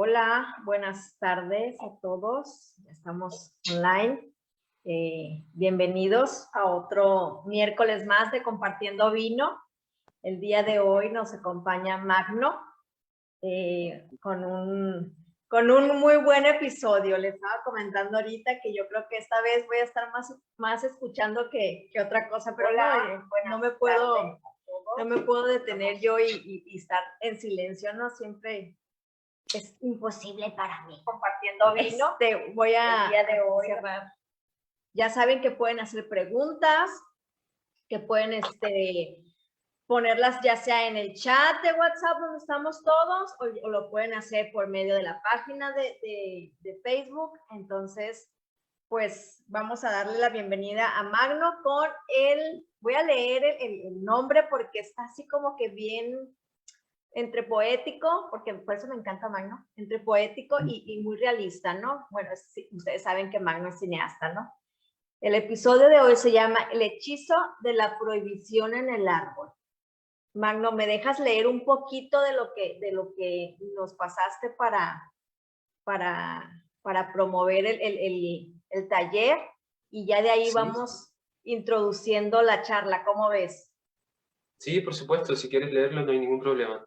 Hola, buenas tardes a todos. Ya estamos online. Bienvenidos a otro miércoles más de Compartiendo Vino. El día de hoy nos acompaña Magno con un muy buen episodio. Les estaba comentando ahorita que yo creo que esta vez voy a estar más escuchando que otra cosa, pero no me puedo detener yo y estar en silencio, ¿no? Siempre es imposible para mí. Compartiendo Vino. Voy a el día de hoy cerrar. Ya saben que pueden hacer preguntas, que pueden ponerlas ya sea en el chat de WhatsApp donde estamos todos, o lo pueden hacer por medio de la página de Facebook. Entonces, pues vamos a darle la bienvenida a Magno con voy a leer el nombre porque está así como que bien entre poético, porque por eso me encanta Magno, entre poético y muy realista, ¿no? Bueno, sí, ustedes saben que Magno es cineasta, ¿no? El episodio de hoy se llama El hechizo de la prohibición en el árbol. Magno, ¿me dejas leer un poquito de lo que nos pasaste para promover el taller? Y ya de ahí Sí. vamos introduciendo la charla, ¿cómo ves? Sí, por supuesto, si quieres leerlo no hay ningún problema.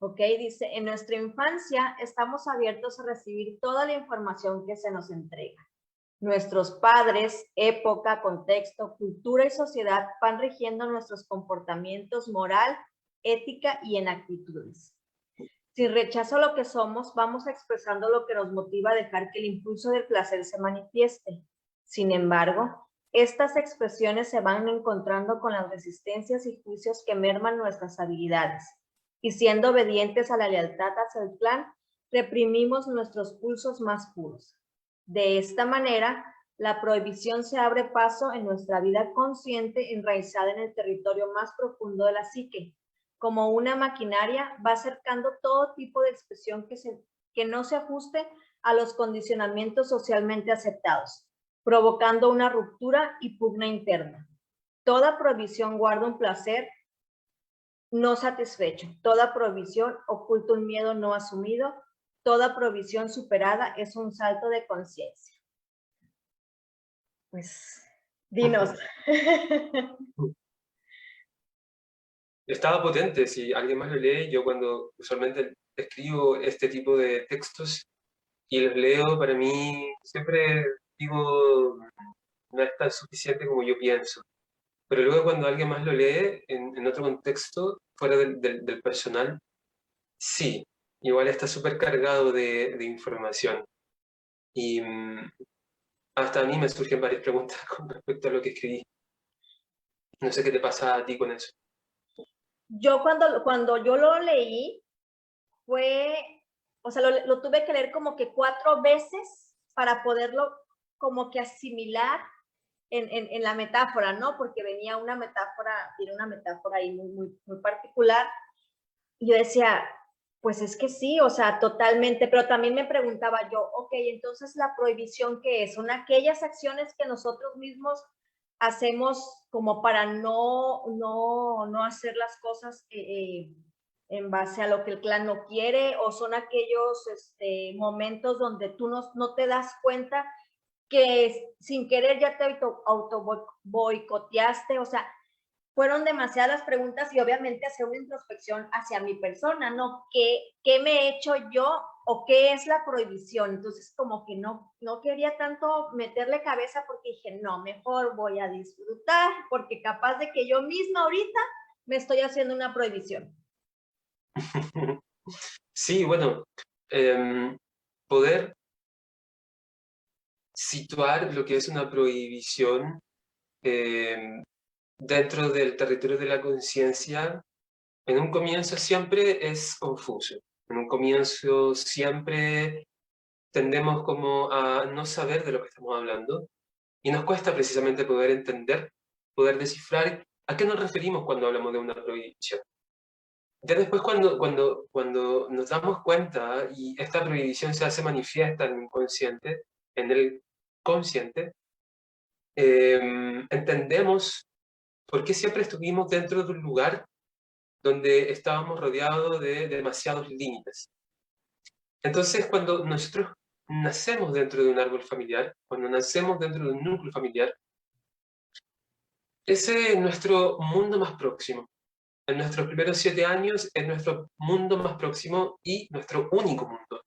Ok, dice, en nuestra infancia estamos abiertos a recibir toda la información que se nos entrega. Nuestros padres, época, contexto, cultura y sociedad van rigiendo nuestros comportamientos moral, ética y en actitudes. Si rechazo lo que somos, vamos expresando lo que nos motiva a dejar que el impulso del placer se manifieste. Sin embargo, estas expresiones se van encontrando con las resistencias y juicios que merman nuestras habilidades. Y siendo obedientes a la lealtad hacia el clan, reprimimos nuestros pulsos más puros. De esta manera, la prohibición se abre paso en nuestra vida consciente enraizada en el territorio más profundo de la psique. Como una maquinaria, va acercando todo tipo de expresión que no se ajuste a los condicionamientos socialmente aceptados, provocando una ruptura y pugna interna. Toda prohibición guarda un placer no satisfecho. Toda prohibición oculta un miedo no asumido. Toda prohibición superada es un salto de conciencia. Pues, dinos. Estaba potente, si alguien más lo lee, yo cuando usualmente escribo este tipo de textos y los leo, para mí siempre digo, no es tan suficiente como yo pienso. Pero luego cuando alguien más lo lee en otro contexto, fuera del personal, sí, igual está súper cargado de información. Y hasta a mí me surgen varias preguntas con respecto a lo que escribí. No sé qué te pasa a ti con eso. Yo cuando yo lo leí, o sea, lo tuve que leer como que 4 veces para poderlo como que asimilar en la metáfora, ¿no? Porque tiene una metáfora ahí muy particular. Y yo decía, pues es que sí, o sea, totalmente, pero también me preguntaba yo, ok, entonces la prohibición, ¿qué es? Son aquellas acciones que nosotros mismos hacemos como para no hacer las cosas en base a lo que el clan no quiere, o son aquellos momentos donde tú no te das cuenta que sin querer ya te auto boicoteaste, o sea, fueron demasiadas preguntas y obviamente hacer una introspección hacia mi persona, ¿no? ¿Qué me he hecho yo o qué es la prohibición? Entonces, como que no quería tanto meterle cabeza porque dije, no, mejor voy a disfrutar porque capaz de que yo misma ahorita me estoy haciendo una prohibición. Sí, bueno, poder situar lo que es una prohibición dentro del territorio de la conciencia, en un comienzo siempre es confuso. En un comienzo siempre tendemos como a no saber de lo que estamos hablando y nos cuesta precisamente poder entender, poder descifrar a qué nos referimos cuando hablamos de una prohibición. Ya después cuando nos damos cuenta y esta prohibición se hace manifiesta en el inconsciente, en el consciente, entendemos por qué siempre estuvimos dentro de un lugar donde estábamos rodeados de demasiados límites. Entonces, cuando nosotros nacemos dentro de un árbol familiar, cuando nacemos dentro de un núcleo familiar, ese es nuestro mundo más próximo. En nuestros primeros 7 años es nuestro mundo más próximo y nuestro único mundo,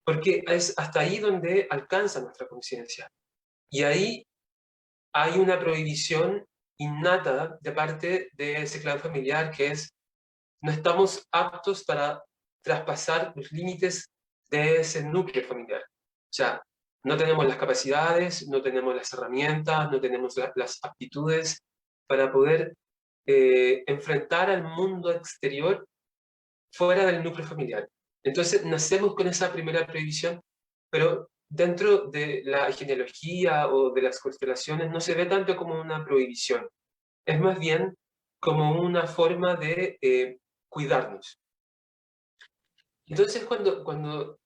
porque es hasta ahí donde alcanza nuestra conciencia. Y ahí hay una prohibición innata de parte de ese clan familiar que es, no estamos aptos para traspasar los límites de ese núcleo familiar. O sea, no tenemos las capacidades, no tenemos las herramientas, no tenemos las aptitudes para poder enfrentar al mundo exterior fuera del núcleo familiar. Entonces, nacemos con esa primera prohibición, pero dentro de la genealogía o de las constelaciones no se ve tanto como una prohibición, es más bien como una forma de cuidarnos. Entonces, cuando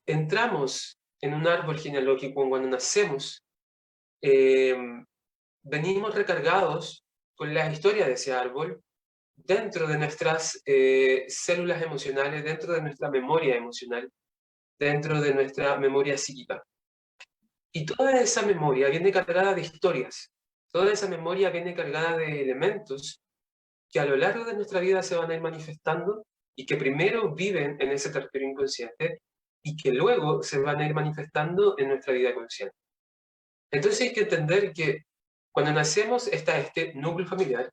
entramos en un árbol genealógico, cuando nacemos, eh, venimos recargados con la historia de ese árbol dentro de nuestras células emocionales, dentro de nuestra memoria emocional, dentro de nuestra memoria psíquica. Y toda esa memoria viene cargada de historias, toda esa memoria viene cargada de elementos que a lo largo de nuestra vida se van a ir manifestando y que primero viven en ese territorio inconsciente y que luego se van a ir manifestando en nuestra vida consciente. Entonces hay que entender que cuando nacemos está este núcleo familiar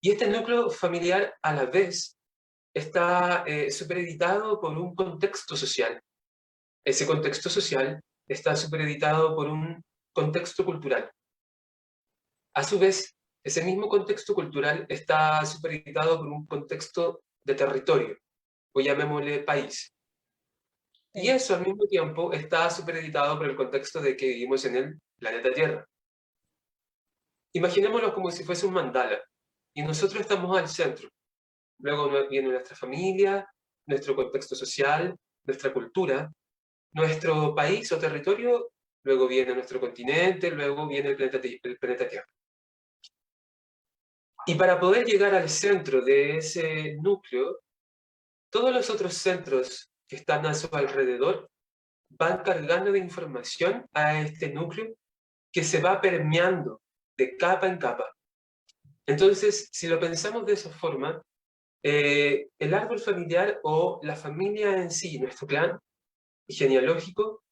y este núcleo familiar a la vez está supereditado por un contexto social. Ese contexto social está supereditado por un contexto cultural. A su vez, ese mismo contexto cultural está supereditado por un contexto de territorio, o llamémosle país. Y eso al mismo tiempo está supereditado por el contexto de que vivimos en el planeta Tierra. Imaginémoslo como si fuese un mandala, y nosotros estamos al centro. Luego viene nuestra familia, nuestro contexto social, nuestra cultura, nuestro país o territorio, luego viene nuestro continente, luego viene el planeta Tierra. Y para poder llegar al centro de ese núcleo, todos los otros centros que están a su alrededor van cargando de información a este núcleo que se va permeando de capa en capa. Entonces, si lo pensamos de esa forma, el árbol familiar o la familia en sí, nuestro clan genealógico,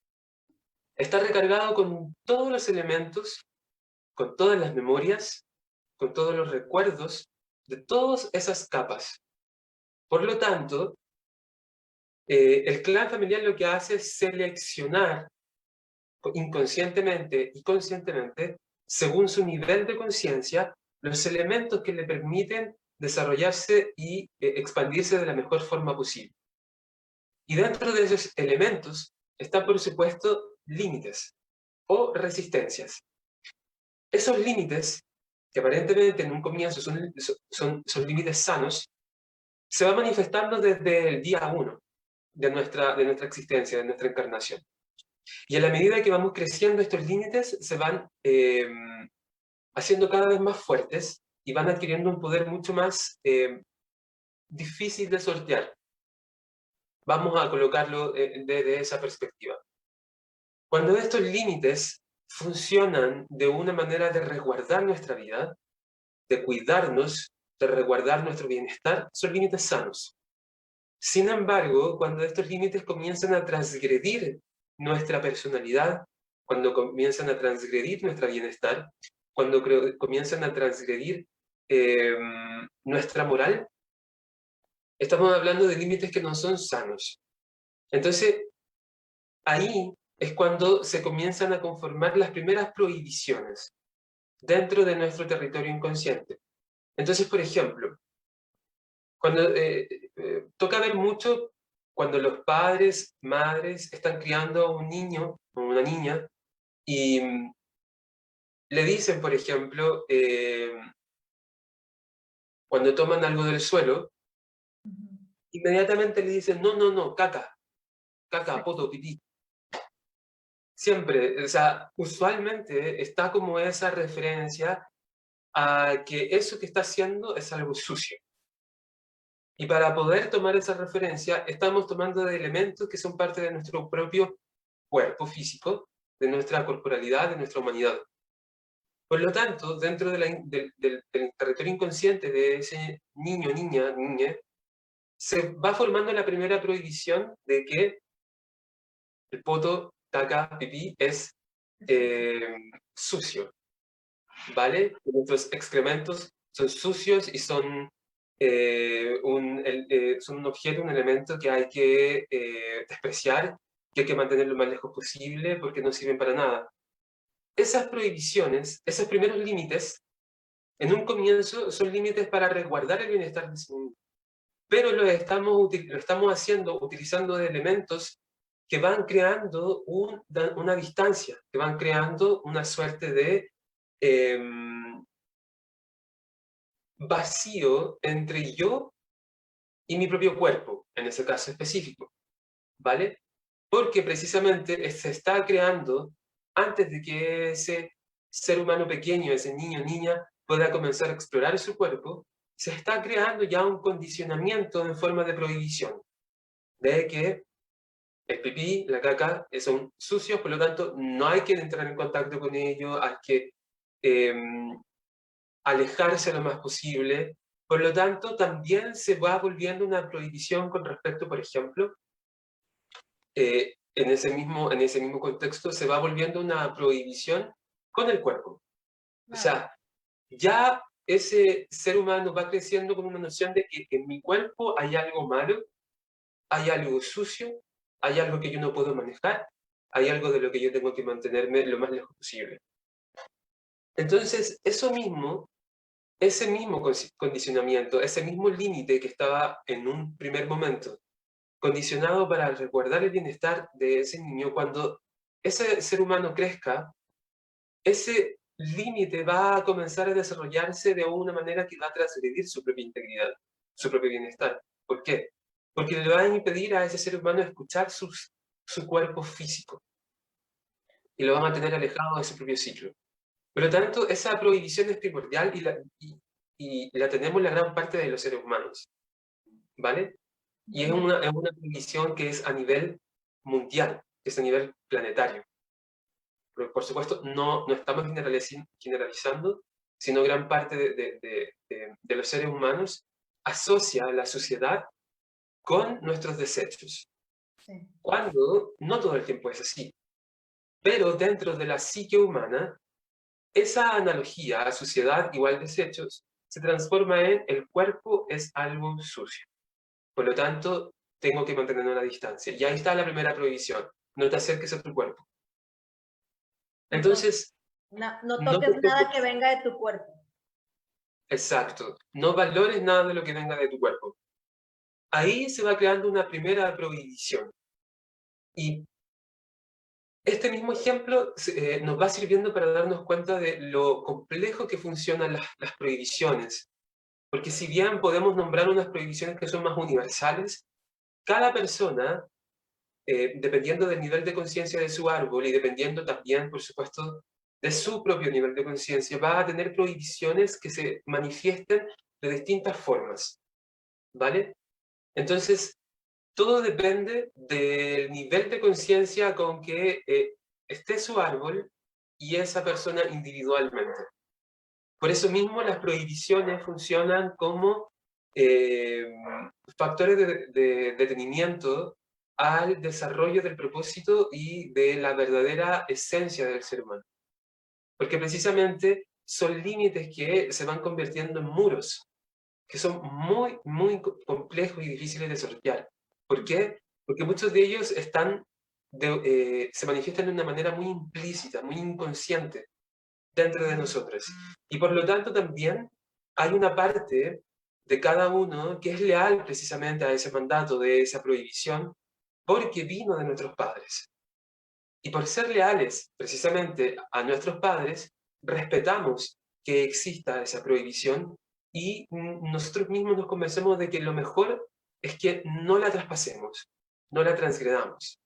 está recargado con todos los elementos, con todas las memorias, con todos los recuerdos de todas esas capas. Por lo tanto, el clan familiar lo que hace es seleccionar inconscientemente y conscientemente, según su nivel de conciencia, los elementos que le permiten desarrollarse y expandirse de la mejor forma posible. Y dentro de esos elementos están, por supuesto, límites o resistencias. Esos límites, que aparentemente en un comienzo son límites sanos, se van manifestando desde el día 1 de nuestra existencia, de nuestra encarnación. Y a la medida que vamos creciendo, estos límites se van haciendo cada vez más fuertes y van adquiriendo un poder mucho más difícil de sortear. Vamos a colocarlo desde esa perspectiva. Cuando estos límites funcionan de una manera de resguardar nuestra vida, de cuidarnos, de resguardar nuestro bienestar, son límites sanos. Sin embargo, cuando estos límites comienzan a transgredir nuestra personalidad, cuando comienzan a transgredir nuestro bienestar, cuando comienzan a transgredir nuestra moral, estamos hablando de límites que no son sanos. Entonces, ahí es cuando se comienzan a conformar las primeras prohibiciones dentro de nuestro territorio inconsciente. Entonces, por ejemplo, cuando toca ver mucho cuando los padres, madres, están criando a un niño o una niña y le dicen, por ejemplo, cuando toman algo del suelo, inmediatamente le dicen, no, no, no, caca, caca, poto, pipí. Siempre, o sea, usualmente está como esa referencia a que eso que está haciendo es algo sucio. Y para poder tomar esa referencia, estamos tomando de elementos que son parte de nuestro propio cuerpo físico, de nuestra corporalidad, de nuestra humanidad. Por lo tanto, dentro de del territorio inconsciente de ese niño, niña, niña, se va formando la primera prohibición de que el poto, caca, pipí es sucio, ¿vale? Nuestros excrementos son sucios y son, son un objeto, un elemento que hay que despreciar, que hay que mantener lo más lejos posible porque no sirven para nada. Esas prohibiciones, esos primeros límites, en un comienzo son límites para resguardar el bienestar del ser humano, pero lo estamos haciendo utilizando de elementos que van creando una distancia, que van creando una suerte de vacío entre yo y mi propio cuerpo, en ese caso específico, ¿vale? Porque precisamente se está creando, antes de que ese ser humano pequeño, ese niño o niña, pueda comenzar a explorar su cuerpo, se está creando ya un condicionamiento en forma de prohibición, de que el pipí, la caca, son sucios, por lo tanto, no hay que entrar en contacto con ellos, hay que alejarse lo más posible. Por lo tanto, también se va volviendo una prohibición con respecto, por ejemplo, en ese mismo contexto, se va volviendo una prohibición con el cuerpo. O sea, ya ese ser humano va creciendo con una noción de que en mi cuerpo hay algo malo, hay algo sucio, hay algo que yo no puedo manejar, hay algo de lo que yo tengo que mantenerme lo más lejos posible. Entonces, ese mismo condicionamiento, ese mismo límite que estaba en un primer momento condicionado para resguardar el bienestar de ese niño, cuando ese ser humano crezca, ese límite va a comenzar a desarrollarse de una manera que va a transgredir su propia integridad, su propio bienestar. ¿Por qué? Porque le va a impedir a ese ser humano escuchar su cuerpo físico y lo va a mantener alejado de su propio ciclo. Por lo tanto, esa prohibición es primordial y la tenemos la gran parte de los seres humanos, ¿vale? Y es una prohibición que es a nivel mundial, que es a nivel planetario. Pero, por supuesto, no estamos generalizando, sino gran parte de los seres humanos asocia la sociedad con nuestros desechos. Sí. Cuando no todo el tiempo es así. Pero dentro de la psique humana, esa analogía a sociedad igual desechos se transforma en el cuerpo es algo sucio. Por lo tanto, tengo que mantener una distancia. Y ahí está la primera prohibición. No te acerques a tu cuerpo. Entonces... No toques nada que venga de tu cuerpo. Exacto. No valores nada de lo que venga de tu cuerpo. Ahí se va creando una primera prohibición. Y este mismo ejemplo nos va sirviendo para darnos cuenta de lo complejo que funcionan las prohibiciones. Porque si bien podemos nombrar unas prohibiciones que son más universales, cada persona, dependiendo del nivel de conciencia de su árbol y dependiendo también, por supuesto, de su propio nivel de conciencia, va a tener prohibiciones que se manifiesten de distintas formas, ¿vale? Entonces, todo depende del nivel de conciencia con que esté su árbol y esa persona individualmente. Por eso mismo las prohibiciones funcionan como factores de detenimiento al desarrollo del propósito y de la verdadera esencia del ser humano. Porque precisamente son límites que se van convirtiendo en muros, que son muy, muy complejos y difíciles de sortear. ¿Por qué? Porque muchos de ellos se manifiestan de una manera muy implícita, muy inconsciente dentro de nosotros. Y por lo tanto también hay una parte de cada uno que es leal precisamente a ese mandato, de esa prohibición, porque vino de nuestros padres. Y por ser leales precisamente a nuestros padres, respetamos que exista esa prohibición y nosotros mismos nos convencemos de que lo mejor es que no la traspasemos, no la transgredamos.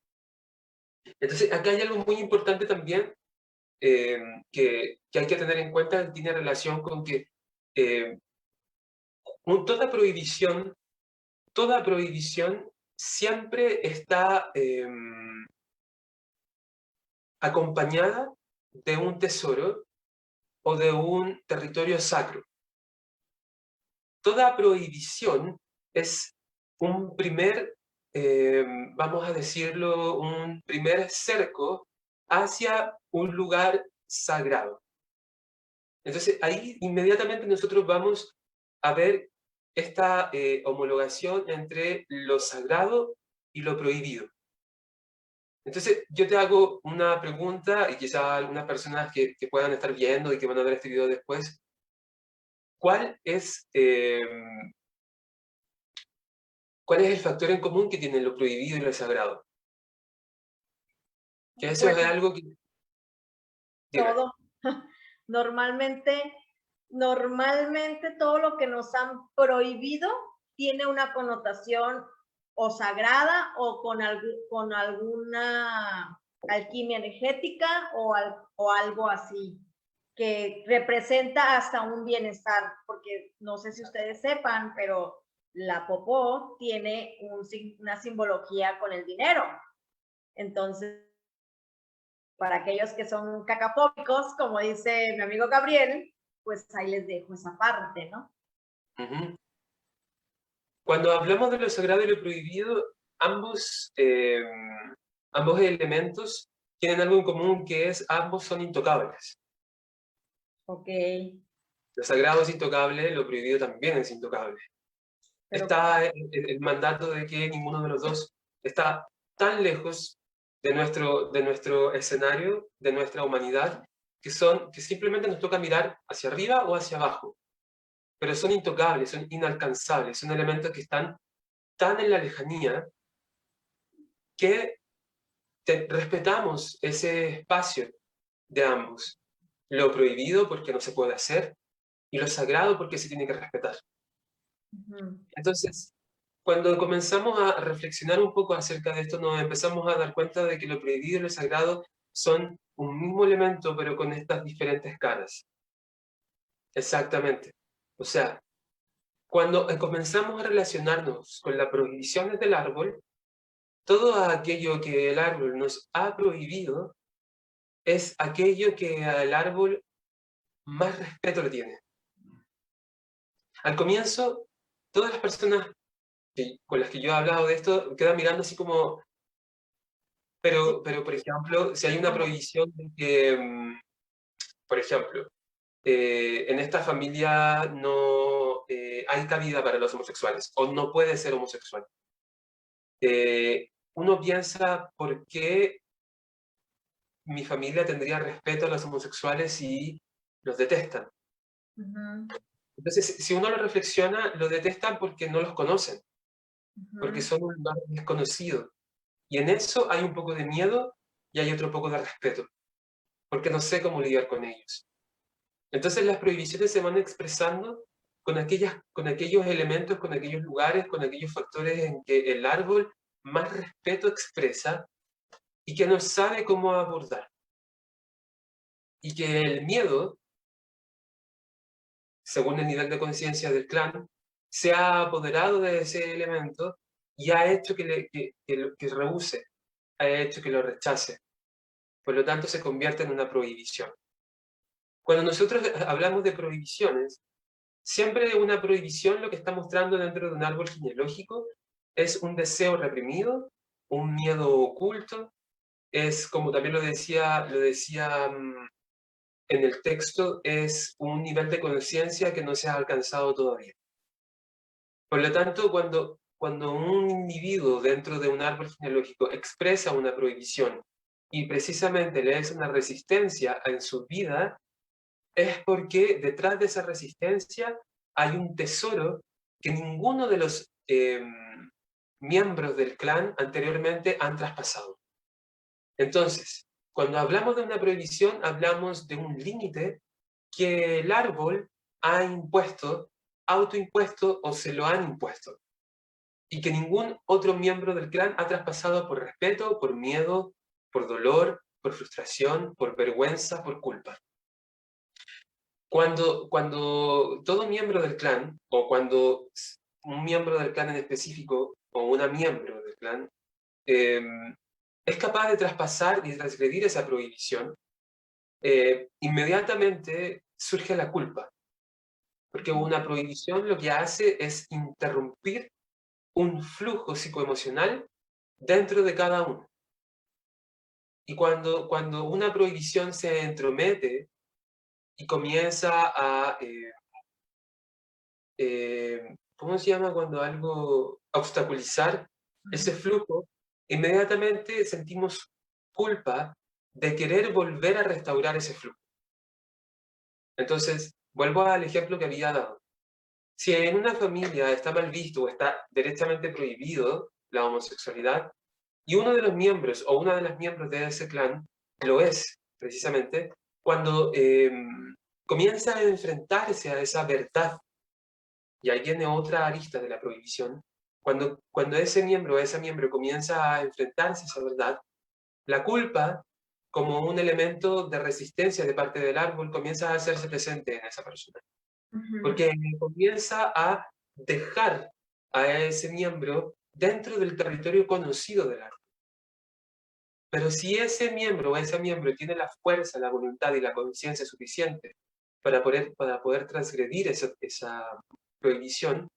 Entonces, acá hay algo muy importante también que hay que tener en cuenta, tiene relación con que toda prohibición toda prohibición siempre está acompañada de un tesoro o de un territorio sacro. Toda prohibición es un primer, vamos a decirlo, un primer cerco hacia un lugar sagrado. Entonces ahí inmediatamente nosotros vamos a ver esta homologación entre lo sagrado y lo prohibido. Entonces yo te hago una pregunta y quizá algunas personas que puedan estar viendo y que van a ver este video después. ¿Cuál es el factor en común que tienen lo prohibido y lo sagrado? Que eso Pues es algo que... Dime. todo. Normalmente todo lo que nos han prohibido tiene una connotación o sagrada o con alguna alquimia energética o algo así, que representa hasta un bienestar, porque no sé si ustedes sepan, pero la popó tiene una simbología con el dinero. Entonces, para aquellos que son cacafóbicos, como dice mi amigo Gabriel, pues ahí les dejo esa parte, ¿no? Uh-huh. Cuando hablamos de lo sagrado y lo prohibido, ambos elementos tienen algo en común, que es ambos son intocables. Ok. Lo sagrado es intocable, lo prohibido también es intocable. Pero está el mandato de que ninguno de los dos está tan lejos de nuestro escenario, de nuestra humanidad, que simplemente nos toca mirar hacia arriba o hacia abajo. Pero son intocables, son inalcanzables, son elementos que están tan en la lejanía que respetamos ese espacio de ambos. Lo prohibido porque no se puede hacer y lo sagrado porque se tiene que respetar. Entonces, cuando comenzamos a reflexionar un poco acerca de esto, nos empezamos a dar cuenta de que lo prohibido y lo sagrado son un mismo elemento, pero con estas diferentes caras. Exactamente. O sea, cuando comenzamos a relacionarnos con las prohibiciones del árbol, todo aquello que el árbol nos ha prohibido es aquello que al árbol más respeto le tiene. Al comienzo, todas las personas con las que yo he hablado de esto quedan mirando así como, pero por ejemplo, si hay una prohibición de que, por ejemplo, en esta familia no hay cabida para los homosexuales, o no puede ser homosexual. Uno piensa, ¿por qué mi familia tendría respeto a los homosexuales si los detestan? Entonces, si uno lo reflexiona, lo detestan porque no los conocen, porque son un lugar desconocido. Y en eso hay un poco de miedo y hay otro poco de respeto, porque no sé cómo lidiar con ellos. Entonces las prohibiciones se van expresando con aquellos elementos, con aquellos lugares, con aquellos factores en que el árbol más respeto expresa y que no sabe cómo abordar. Y que el miedo, según el nivel de conciencia del clan, se ha apoderado de ese elemento y ha hecho que rehúse, ha hecho que lo rechace. Por lo tanto, se convierte en una prohibición. Cuando nosotros hablamos de prohibiciones, siempre una prohibición lo que está mostrando dentro de un árbol genealógico es un deseo reprimido, un miedo oculto, es, como también lo decía en el texto, es un nivel de conciencia que no se ha alcanzado todavía. Por lo tanto, cuando un individuo dentro de un árbol genealógico expresa una prohibición y precisamente le es una resistencia en su vida, es porque detrás de esa resistencia hay un tesoro que ninguno de los miembros del clan anteriormente han traspasado. Entonces, cuando hablamos de una prohibición, hablamos de un límite que el árbol ha impuesto, autoimpuesto o se lo han impuesto, y que ningún otro miembro del clan ha traspasado por respeto, por miedo, por dolor, por frustración, por vergüenza, por culpa. Cuando todo miembro del clan, o cuando un miembro del clan en específico, o una miembro del clan, es capaz de traspasar y transgredir esa prohibición, inmediatamente surge la culpa. Porque una prohibición lo que hace es interrumpir un flujo psicoemocional dentro de cada uno. Y cuando una prohibición se entromete y comienza a, ¿cómo se llama cuando algo obstaculizar ese flujo? Inmediatamente sentimos culpa de querer volver a restaurar ese flujo. Entonces, vuelvo al ejemplo que había dado. Si en una familia está mal visto o está derechamente prohibido la homosexualidad, y uno de los miembros o una de las miembros de ese clan lo es, precisamente, cuando comienza a enfrentarse a esa verdad, y ahí viene otra arista de la prohibición, cuando ese miembro o esa miembro comienza a enfrentarse a esa verdad, la culpa, como un elemento de resistencia de parte del árbol, comienza a hacerse presente en esa persona. Porque comienza a dejar a ese miembro dentro del territorio conocido del árbol. Pero si ese miembro o ese miembro tiene la fuerza, la voluntad y la conciencia suficiente para poder transgredir esa prohibición,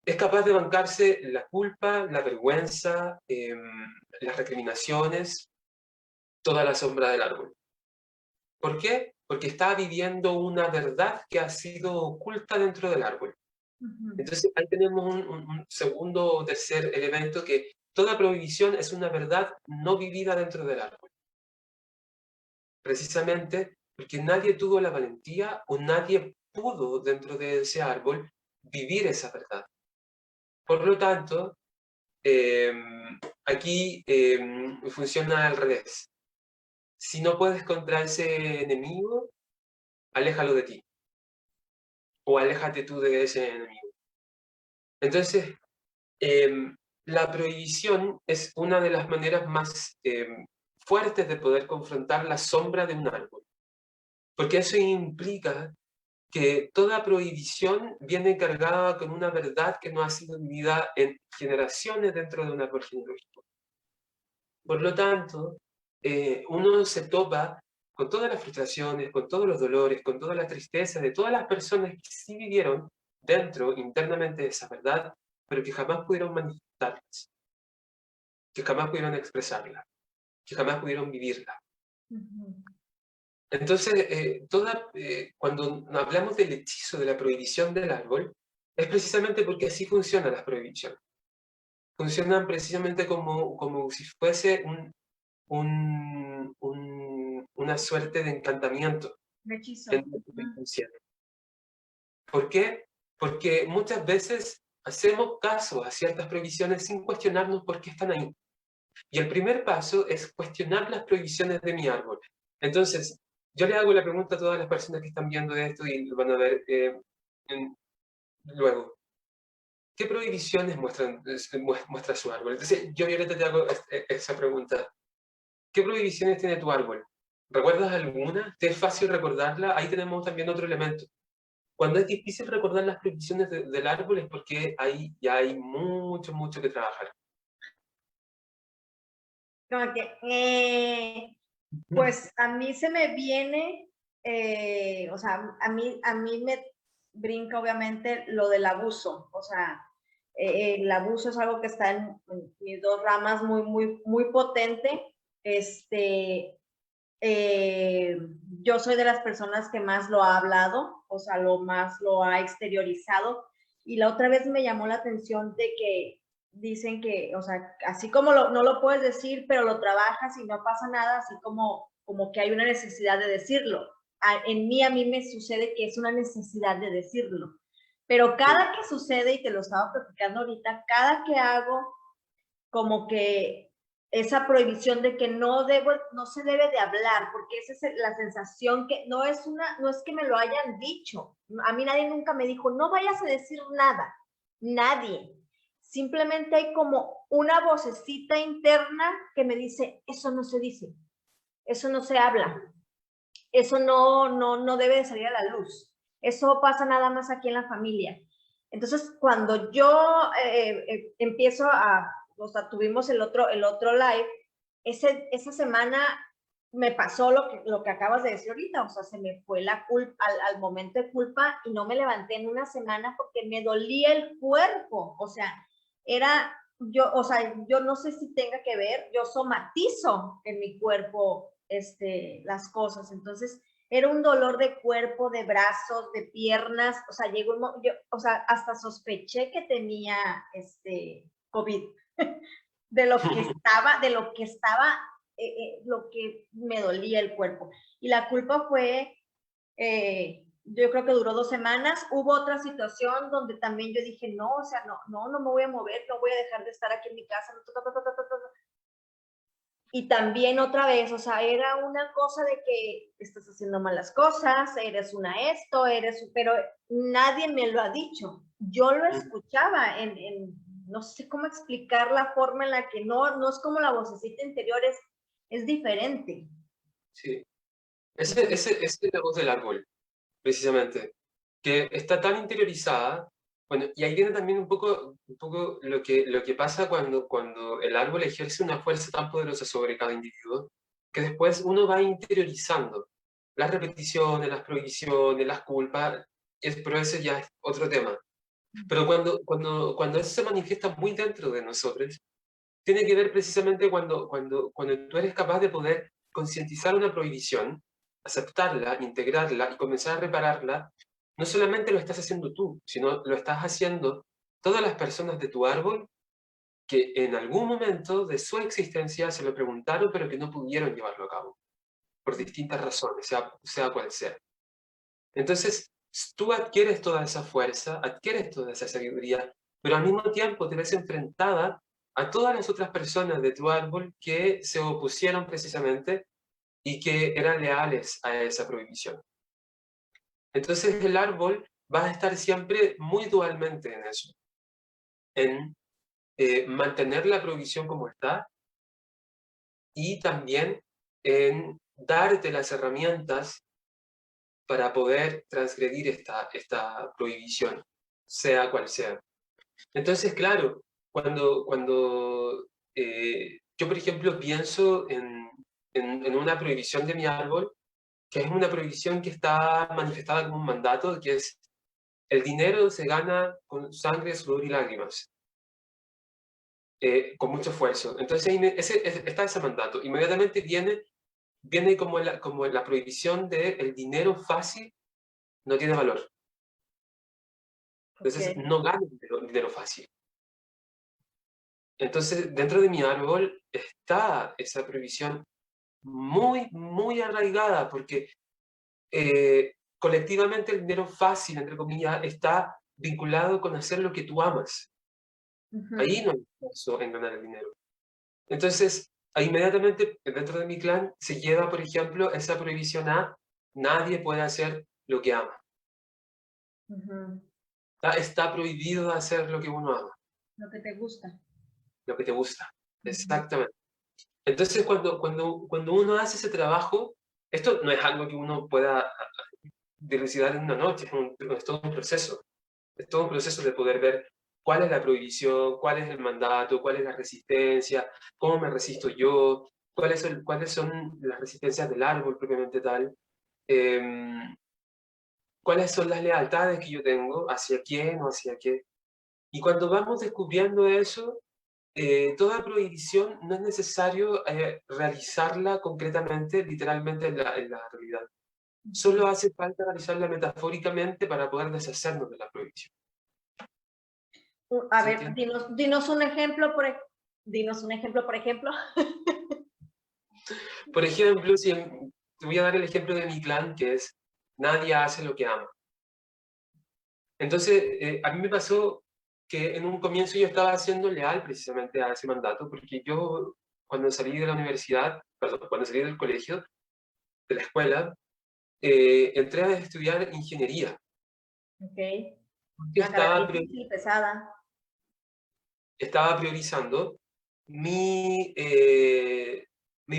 es capaz de bancarse la culpa, la vergüenza, las recriminaciones, toda la sombra del árbol. ¿Por qué? Porque está viviendo una verdad que ha sido oculta dentro del árbol. Entonces ahí tenemos un segundo o tercer elemento, que toda prohibición es una verdad no vivida dentro del árbol. Precisamente porque nadie tuvo la valentía o nadie pudo dentro de ese árbol vivir esa verdad. Por lo tanto, aquí funciona al revés. Si no puedes contra ese enemigo, aléjalo de ti. O aléjate tú de ese enemigo. Entonces, la prohibición es una de las maneras más fuertes de poder confrontar la sombra de un árbol. Porque eso implica que toda prohibición viene cargada con una verdad que no ha sido vivida en generaciones dentro de un árbol genealógico. Por lo tanto, uno se topa con todas las frustraciones, con todos los dolores, con toda la tristeza de todas las personas que sí vivieron dentro, internamente, de esa verdad, pero que jamás pudieron manifestarlas, que jamás pudieron expresarla, que jamás pudieron vivirla. Entonces, cuando hablamos del hechizo de la prohibición del árbol, es precisamente porque así funcionan las prohibiciones. Funcionan precisamente como si fuese una suerte de encantamiento. Un hechizo. ¿Por qué? Porque muchas veces hacemos caso a ciertas prohibiciones sin cuestionarnos por qué están ahí. Y el primer paso es cuestionar las prohibiciones de mi árbol. Entonces, yo le hago la pregunta a todas las personas que están viendo esto y lo van a ver luego. ¿Qué prohibiciones muestra su árbol? Entonces, yo, Violeta, te hago esa pregunta. ¿Qué prohibiciones tiene tu árbol? ¿Recuerdas alguna? ¿Te es fácil recordarla? Ahí tenemos también otro elemento. Cuando es difícil recordar las prohibiciones del árbol es porque ya hay mucho, mucho que trabajar. Como que, pues a mí se me viene, o sea, a mí me brinca obviamente lo del abuso, o sea, el abuso es algo que está en mis dos ramas muy potente. Yo soy de las personas que más lo ha hablado, o sea, más lo ha exteriorizado, y la otra vez me llamó la atención de que dicen que, o sea, así como no lo puedes decir, pero lo trabajas y no pasa nada, así como que hay una necesidad de decirlo. A mí me sucede que es una necesidad de decirlo, pero cada que sucede, y te lo estaba platicando ahorita, cada que hago como que esa prohibición de que no se debe de hablar, porque esa es la sensación, que no es que me lo hayan dicho. A mí nadie nunca me dijo, no vayas a decir nada. Nadie. Simplemente hay como una vocecita interna que me dice, eso no se dice, eso no se habla, eso no debe de salir a la luz. Eso pasa nada más aquí en la familia. Entonces, cuando yo empiezo o sea, tuvimos el otro live, esa semana me pasó lo que acabas de decir ahorita, o sea, se me fue la culpa, al momento de culpa, y no me levanté en una semana porque me dolía el cuerpo, o sea, o sea, yo no sé si tenga que ver, yo somatizo en mi cuerpo las cosas, entonces era un dolor de cuerpo, de brazos, de piernas, o sea, o sea, hasta sospeché que tenía COVID, lo que me dolía el cuerpo. Y la culpa fue, yo creo que duró 2 semanas. Hubo otra situación donde también yo dije, no, o sea, no me voy a mover, no voy a dejar de estar aquí en mi casa. Y también otra vez, o sea, era una cosa de que estás haciendo malas cosas, eres una esto, pero nadie me lo ha dicho. Yo lo escuchaba no sé cómo explicar la forma en la que no es como la vocecita interior, es diferente. Sí. Esa es la voz del árbol, precisamente, que está tan interiorizada. Bueno, y ahí viene también un poco lo que pasa cuando el árbol ejerce una fuerza tan poderosa sobre cada individuo, que después uno va interiorizando las repeticiones, las prohibiciones, las culpas, pero ese ya es otro tema. Pero cuando eso se manifiesta muy dentro de nosotros, tiene que ver precisamente cuando tú eres capaz de poder concientizar una prohibición, aceptarla, integrarla y comenzar a repararla. No solamente lo estás haciendo tú, sino lo estás haciendo todas las personas de tu árbol que en algún momento de su existencia se lo preguntaron, pero que no pudieron llevarlo a cabo, por distintas razones, sea cual sea. Entonces, tú adquieres toda esa fuerza, adquieres toda esa sabiduría, pero al mismo tiempo te ves enfrentada a todas las otras personas de tu árbol que se opusieron precisamente y que eran leales a esa prohibición. Entonces el árbol va a estar siempre muy dualmente en eso, en mantener la prohibición como está y también en darte las herramientas para poder transgredir esta prohibición, sea cual sea. Entonces, claro, cuando yo, por ejemplo, pienso en una prohibición de mi árbol, que es una prohibición que está manifestada como un mandato, que es el dinero se gana con sangre, sudor y lágrimas, con mucho esfuerzo. Entonces está ese mandato. Inmediatamente viene como la prohibición de el dinero fácil no tiene valor. Entonces Okay. no gano dinero fácil. Entonces dentro de mi árbol está esa prohibición muy, muy arraigada, porque colectivamente el dinero fácil, entre comillas, está vinculado con hacer lo que tú amas. Ahí no hay esfuerzo en ganar el dinero. Entonces, inmediatamente dentro de mi clan se lleva, por ejemplo, esa prohibición a nadie puede hacer lo que ama. Está prohibido hacer lo que uno ama. Lo que te gusta. Lo que te gusta. Exactamente. Entonces, cuando uno hace ese trabajo, esto no es algo que uno pueda dilucidar en una noche, es todo un proceso. Es todo un proceso de poder ver cuál es la prohibición, cuál es el mandato, cuál es la resistencia, cómo me resisto yo, cuáles son las resistencias del árbol propiamente tal, cuáles son las lealtades que yo tengo, hacia quién o hacia qué. Y cuando vamos descubriendo eso, toda prohibición no es necesario realizarla concretamente, literalmente en la realidad. Solo hace falta realizarla metafóricamente para poder deshacernos de la prohibición. A ¿Se ver, entiende? dinos un ejemplo, dinos un ejemplo, por ejemplo. Por ejemplo, te voy a dar el ejemplo de mi clan, que es nadie hace lo que ama. Entonces, a mí me pasó que en un comienzo yo estaba siendo leal precisamente a ese mandato, porque yo cuando salí de la universidad, perdón, cuando salí del colegio, de la escuela, entré a estudiar ingeniería. Ok. Porque Una carrera difícil, pesada. estaba priorizando mi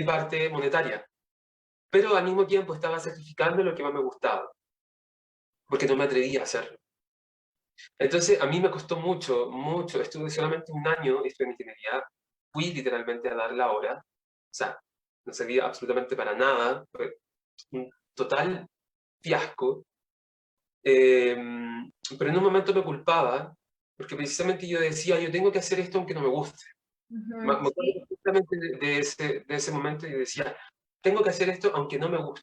parte monetaria, pero al mismo tiempo estaba sacrificando lo que más me gustaba, porque no me atrevía a hacerlo. Entonces, a mí me costó mucho, mucho. Estuve solamente un año, estuve en ingeniería, fui literalmente a dar la hora. O sea, no servía absolutamente para nada. Fue un total fiasco. Pero en un momento me culpaba, porque precisamente yo decía, yo tengo que hacer esto aunque no me guste. Me acuerdo Sí. justamente de ese momento y decía, tengo que hacer esto aunque no me guste.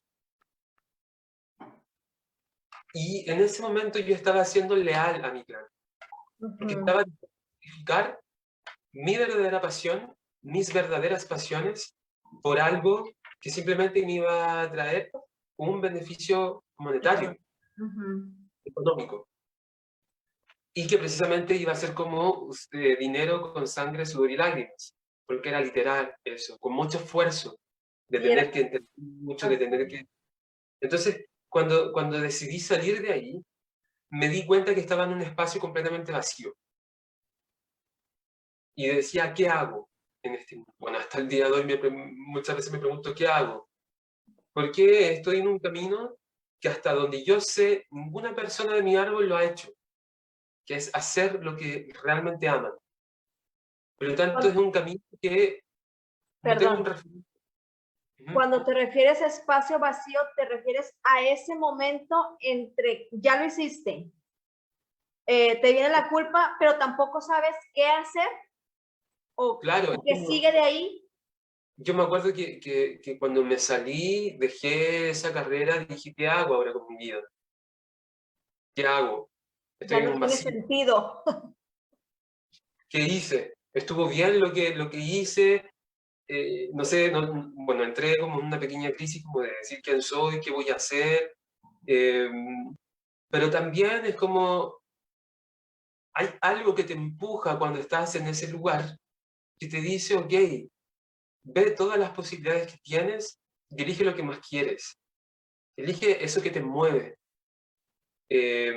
Y en ese momento yo estaba siendo leal a mi plan, porque estaba dispuesto a sacrificar mi verdadera pasión, mis verdaderas pasiones, por algo que simplemente me iba a traer un beneficio monetario, económico, y que precisamente iba a ser como dinero con sangre, sudor y lágrimas, porque era literal eso, con mucho esfuerzo, de Sí, era tener que entender mucho, de tener así. que... Entonces, cuando decidí salir de ahí, me di cuenta que estaba en un espacio completamente vacío. Y decía, ¿qué hago en este mundo? Bueno, hasta el día de hoy muchas veces me pregunto, ¿qué hago? Porque estoy en un camino que hasta donde yo sé, ninguna persona de mi árbol lo ha hecho, que es hacer lo que realmente aman. Por lo tanto, es un camino que no tengo Perdón, un referente. cuando te refieres a espacio vacío, te refieres a ese momento entre, ya lo hiciste, te viene la culpa, pero tampoco sabes qué hacer Claro, o qué sigue de ahí. yo me acuerdo que cuando me salí, dejé esa carrera, dije, ¿qué hago ahora con mi vida? ¿Qué hago? Ya Estoy en no un tiene vacío. sentido. ¿Qué hice? ¿Estuvo bien lo que hice? No sé, bueno, entré como en una pequeña crisis como de decir quién soy, qué voy a hacer, eh, pero también es como, hay algo que te empuja cuando estás en ese lugar, que te dice, ok, ve todas las posibilidades que tienes, y elige lo que más quieres, elige eso que te mueve. Eh,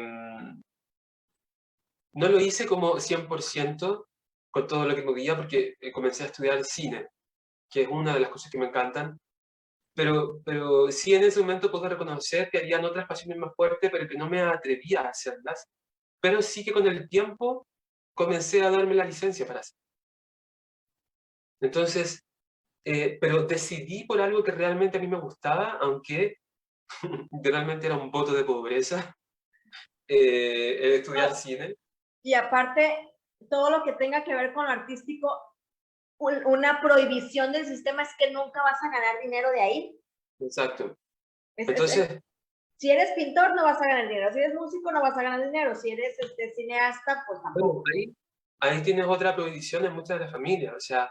no lo hice como 100% con todo lo que movía, porque comencé a estudiar cine, que es una de las cosas que me encantan. Pero sí en ese momento puedo reconocer que habían otras pasiones más fuertes, pero que no me atrevía a hacerlas. Pero sí que con el tiempo comencé a darme la licencia para hacer. Entonces, pero decidí por algo que realmente a mí me gustaba, aunque realmente era un voto de pobreza, el estudiar No, cine. y aparte, todo lo que tenga que ver con lo artístico, una prohibición del sistema es que nunca vas a ganar dinero de ahí. Exacto. Es, es, es, Entonces, si eres pintor, no vas a ganar dinero. Si eres músico, no vas a ganar dinero. Si eres cineasta, pues bueno, tampoco. ahí tienes otra prohibición en muchas de las familias. O sea,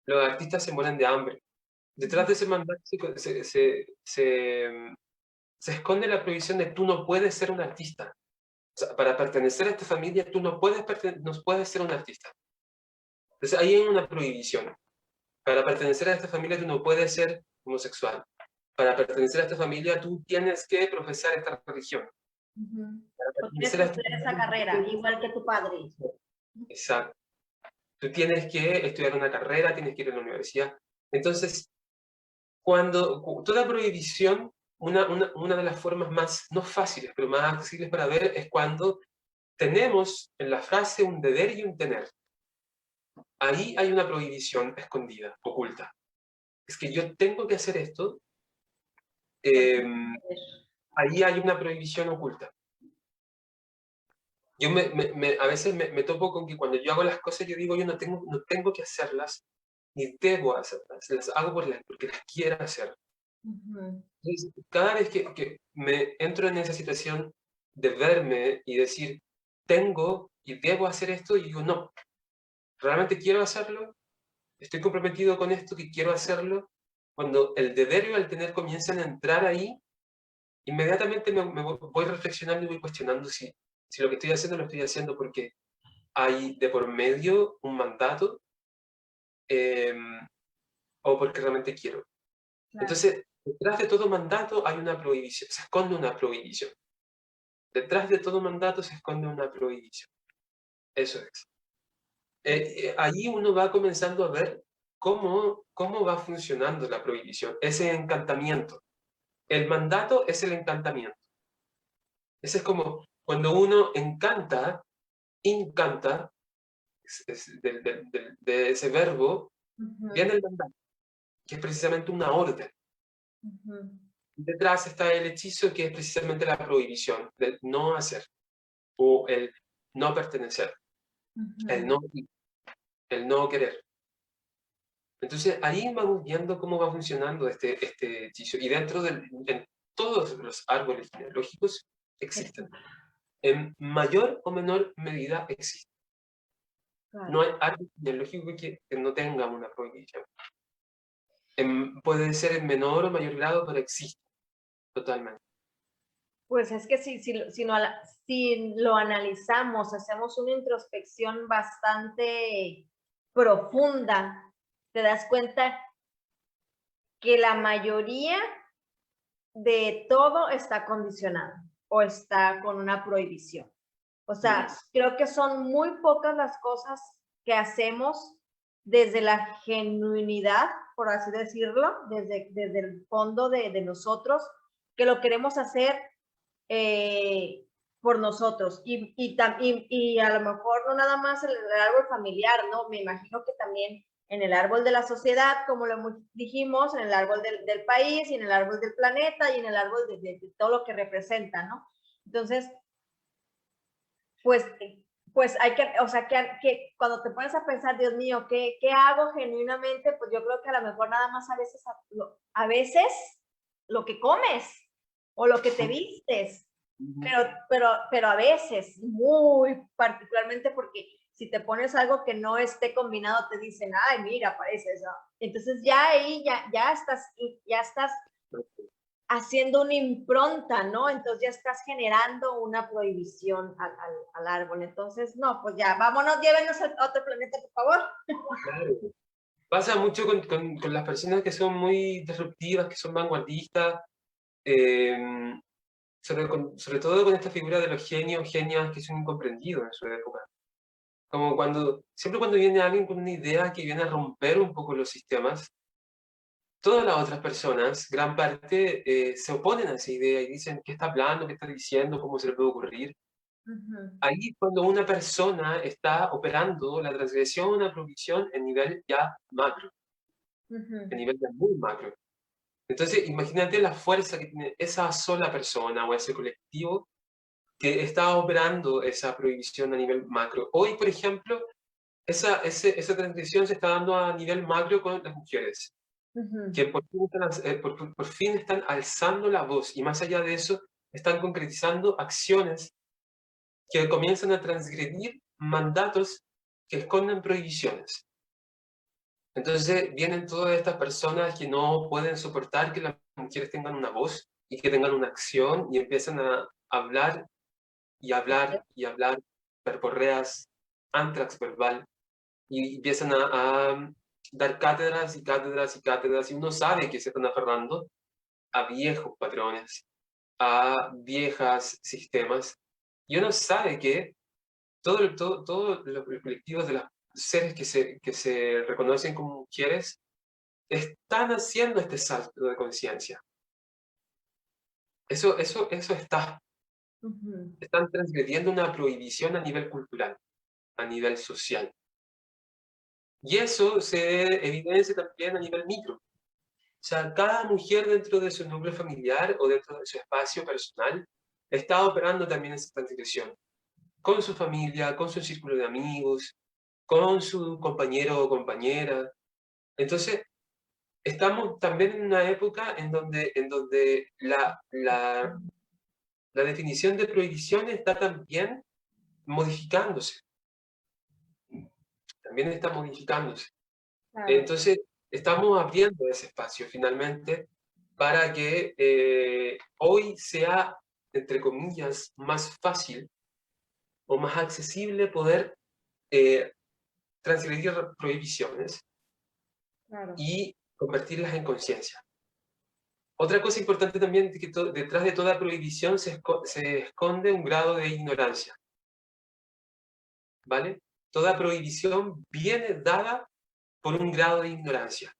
los artistas se mueren de hambre. Detrás de ese mandato se esconde la prohibición de tú no puedes ser un artista. O sea, para pertenecer a esta familia, tú no puedes ser un artista. Entonces ahí hay una prohibición. Para pertenecer a esta familia, tú no puedes ser homosexual. Para pertenecer a esta familia, tú tienes que profesar esta religión. Para O tienes pertenecer que a esta estudiar esa familia, carrera, igual que tu padre. exacto. Tú tienes que estudiar una carrera, tienes que ir a la universidad. Entonces, toda prohibición, una de las formas más, no fáciles, pero más accesibles para ver, es cuando tenemos en la frase un deber y un tener. Ahí hay una prohibición escondida, oculta. Es que yo tengo que hacer esto, eh, ahí hay una prohibición oculta. Yo a veces me topo con que cuando yo hago las cosas, yo digo, yo no tengo que hacerlas, ni debo hacerlas, las hago porque las quiero hacer. Entonces, cada vez que me entro en esa situación de verme y decir, tengo y debo hacer esto, y digo, no, realmente quiero hacerlo, estoy comprometido con esto, que quiero hacerlo. Cuando el deber y el tener comienzan a entrar ahí, inmediatamente me voy reflexionando y voy cuestionando si lo que estoy haciendo lo estoy haciendo porque hay de por medio un mandato eh, o porque realmente quiero. Claro. Entonces, detrás de todo mandato hay una prohibición, se esconde una prohibición. Detrás de todo mandato se esconde una prohibición. Eso es. Ahí uno va comenzando a ver cómo va funcionando la prohibición, ese encantamiento. El mandato es el encantamiento. Ese es como cuando uno encanta incanta, de ese verbo, viene el mandar, que es precisamente una orden. Detrás está el hechizo, que es precisamente la prohibición del no hacer, o el no pertenecer, el no querer. Entonces ahí vamos viendo cómo va funcionando este hechizo. Y en todos los árboles genealógicos existen. En mayor o menor medida existen. Claro. No hay árbol genealógico que no tenga una prohibición. Puede ser en menor o mayor grado, pero existe totalmente. Pues es que si lo analizamos, hacemos una introspección bastante profunda, te das cuenta que la mayoría de todo está condicionado o está con una prohibición. O sea, creo que son muy pocas las cosas que hacemos desde la genuinidad, por así decirlo, desde el fondo de nosotros, que lo queremos hacer por nosotros. Y a lo mejor no nada más el árbol familiar, ¿no? Me imagino que también en el árbol de la sociedad, como lo dijimos, en el árbol del país, y en el árbol del planeta, y en el árbol de todo lo que representa, ¿no? Entonces, pues hay que, o sea, que cuando te pones a pensar, Dios mío, ¿qué hago genuinamente? Pues yo creo que a lo mejor nada más a veces lo que comes o lo que te vistes, pero a veces, muy particularmente, porque si te pones algo que no esté combinado, te dicen, ay, mira, parece eso. Entonces ya ahí ya estás haciendo una impronta, ¿no? Entonces ya estás generando una prohibición al árbol. Entonces, no, pues ya, vámonos, llévenos a otro planeta, por favor. Claro. Pasa mucho con las personas que son muy disruptivas, que son vanguardistas, sobre todo con esta figura de los genios, genias que son incomprendidos en su época. Como siempre cuando viene alguien con una idea que viene a romper un poco los sistemas, todas las otras personas, gran parte, se oponen a esa idea y dicen, ¿qué está hablando? ¿Qué está diciendo? ¿Cómo se le puede ocurrir? Ahí cuando una persona está operando la transgresión, una prohibición en nivel ya macro, en nivel ya muy macro. Entonces, imagínate la fuerza que tiene esa sola persona o ese colectivo que está operando esa prohibición a nivel macro. Hoy, por ejemplo, esa transgresión se está dando a nivel macro con las mujeres, que por fin están alzando la voz, y más allá de eso, están concretizando acciones que comienzan a transgredir mandatos que esconden prohibiciones. Entonces vienen todas estas personas que no pueden soportar que las mujeres tengan una voz y que tengan una acción, y empiezan a hablar y hablar y hablar, verborreas, antrax verbal, y empiezan a dar cátedras y cátedras y cátedras, y uno sabe que se están aferrando a viejos patrones, a viejas sistemas, y uno sabe que todos los colectivos de los seres que se reconocen como mujeres están haciendo este salto de conciencia. Eso está. Están transgrediendo una prohibición a nivel cultural, a nivel social. Y eso se evidencia también a nivel micro. O sea, cada mujer dentro de su núcleo familiar o dentro de su espacio personal está operando también esa transgresión. Con su familia, con su círculo de amigos, con su compañero o compañera. Entonces, estamos también en una época en donde la definición de prohibición está también modificándose. También está modificándose. Claro. Entonces, estamos abriendo ese espacio finalmente para que hoy sea, entre comillas, más fácil o más accesible poder transgredir prohibiciones, Claro. y convertirlas en conciencia. Otra cosa importante también es que detrás de toda prohibición se esconde un grado de ignorancia. ¿Vale? Toda prohibición viene dada por un grado de ignorancia,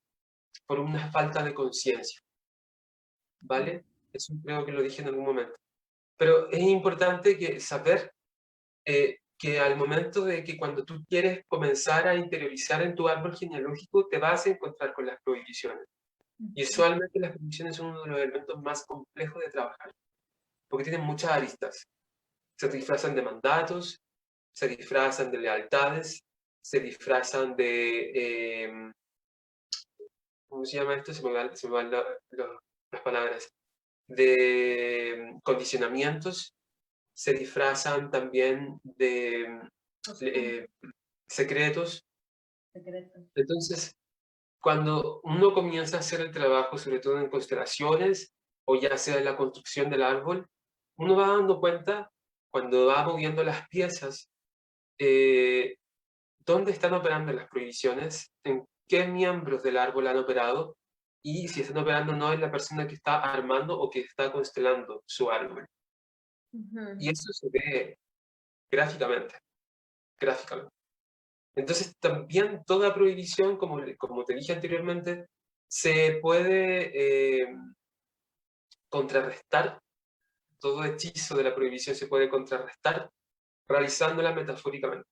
por una falta de conciencia. ¿Vale? Eso creo que lo dije en algún momento. Pero es importante saber que al momento de que cuando tú quieres comenzar a interiorizar en tu árbol genealógico, te vas a encontrar con las prohibiciones. Y usualmente las prohibiciones son uno de los elementos más complejos de trabajar, porque tienen muchas aristas. Se disfrazan de mandatos, se disfrazan de lealtades, se disfrazan de, ¿cómo se llama esto? Se me van las palabras. De condicionamientos, se disfrazan también de secretos. Entonces, cuando uno comienza a hacer el trabajo, sobre todo en constelaciones, o ya sea en la construcción del árbol, uno va dando cuenta, cuando va moviendo las piezas, dónde están operando las prohibiciones, en qué miembros del árbol han operado, y si están operando no en la persona que está armando o que está constelando su árbol. Y eso se ve gráficamente, gráficamente. Entonces, también toda prohibición, como te dije anteriormente, se puede contrarrestar, todo hechizo de la prohibición se puede contrarrestar realizándola metafóricamente.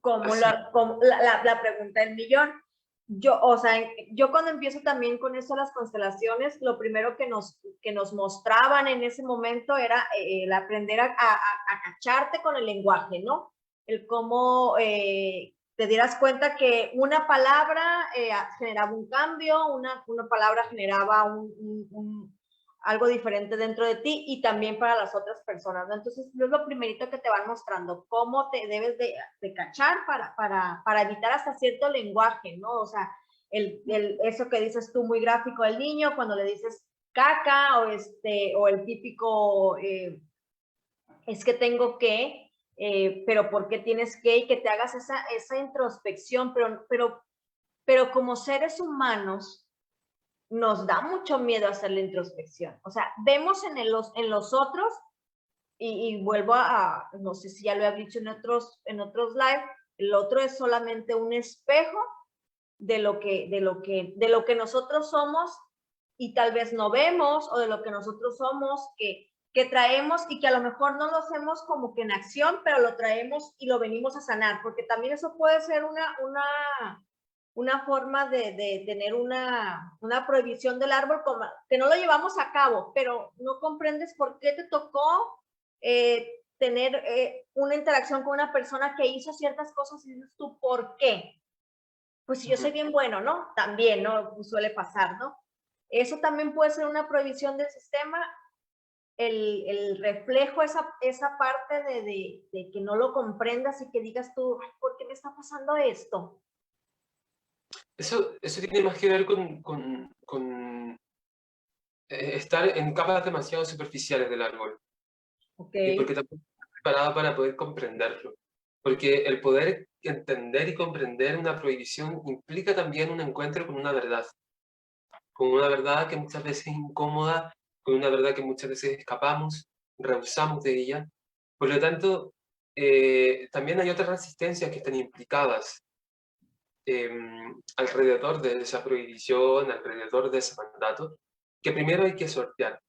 Como Así. la pregunta del millón. Yo, o sea, yo cuando empiezo también con eso las constelaciones, lo primero que nos mostraban en ese momento era el aprender a cacharte con el lenguaje, ¿no? El cómo te dieras cuenta que una palabra generaba un cambio, una palabra generaba algo diferente dentro de ti y también para las otras personas, ¿no? Entonces, es lo primerito que te van mostrando, cómo te debes de cachar para evitar hasta cierto lenguaje, ¿no? O sea, eso que dices tú muy gráfico del niño, cuando le dices caca o el típico, es que tengo que, pero ¿por qué tienes que? Y que te hagas esa introspección, pero como seres humanos, nos da mucho miedo hacer la introspección. O sea, vemos en los otros, y vuelvo no sé si ya lo he dicho en otros live, el otro es solamente un espejo de lo que nosotros somos y tal vez no vemos, o de lo que nosotros somos que traemos y que a lo mejor no lo hacemos como que en acción, pero lo traemos y lo venimos a sanar, porque también eso puede ser una forma de tener una prohibición del árbol que no lo llevamos a cabo, pero no comprendes por qué te tocó tener una interacción con una persona que hizo ciertas cosas y dices tú, ¿por qué? Pues si yo soy bien bueno, ¿no? También, ¿no? Pues suele pasar, ¿no? Eso también puede ser una prohibición del sistema, el reflejo, esa parte de que no lo comprendas y que digas tú, ay, ¿por qué me está pasando esto? Eso tiene más que ver con estar en capas demasiado superficiales del árbol. Y Okay. porque tampoco estoy preparado para poder comprenderlo. Porque el poder entender y comprender una prohibición implica también un encuentro con una verdad que muchas veces es incómoda, con una verdad que muchas veces escapamos, rehusamos de ella. Por lo tanto, también hay otras resistencias que están implicadas alrededor de esa prohibición, alrededor de ese mandato, que primero hay que sortear.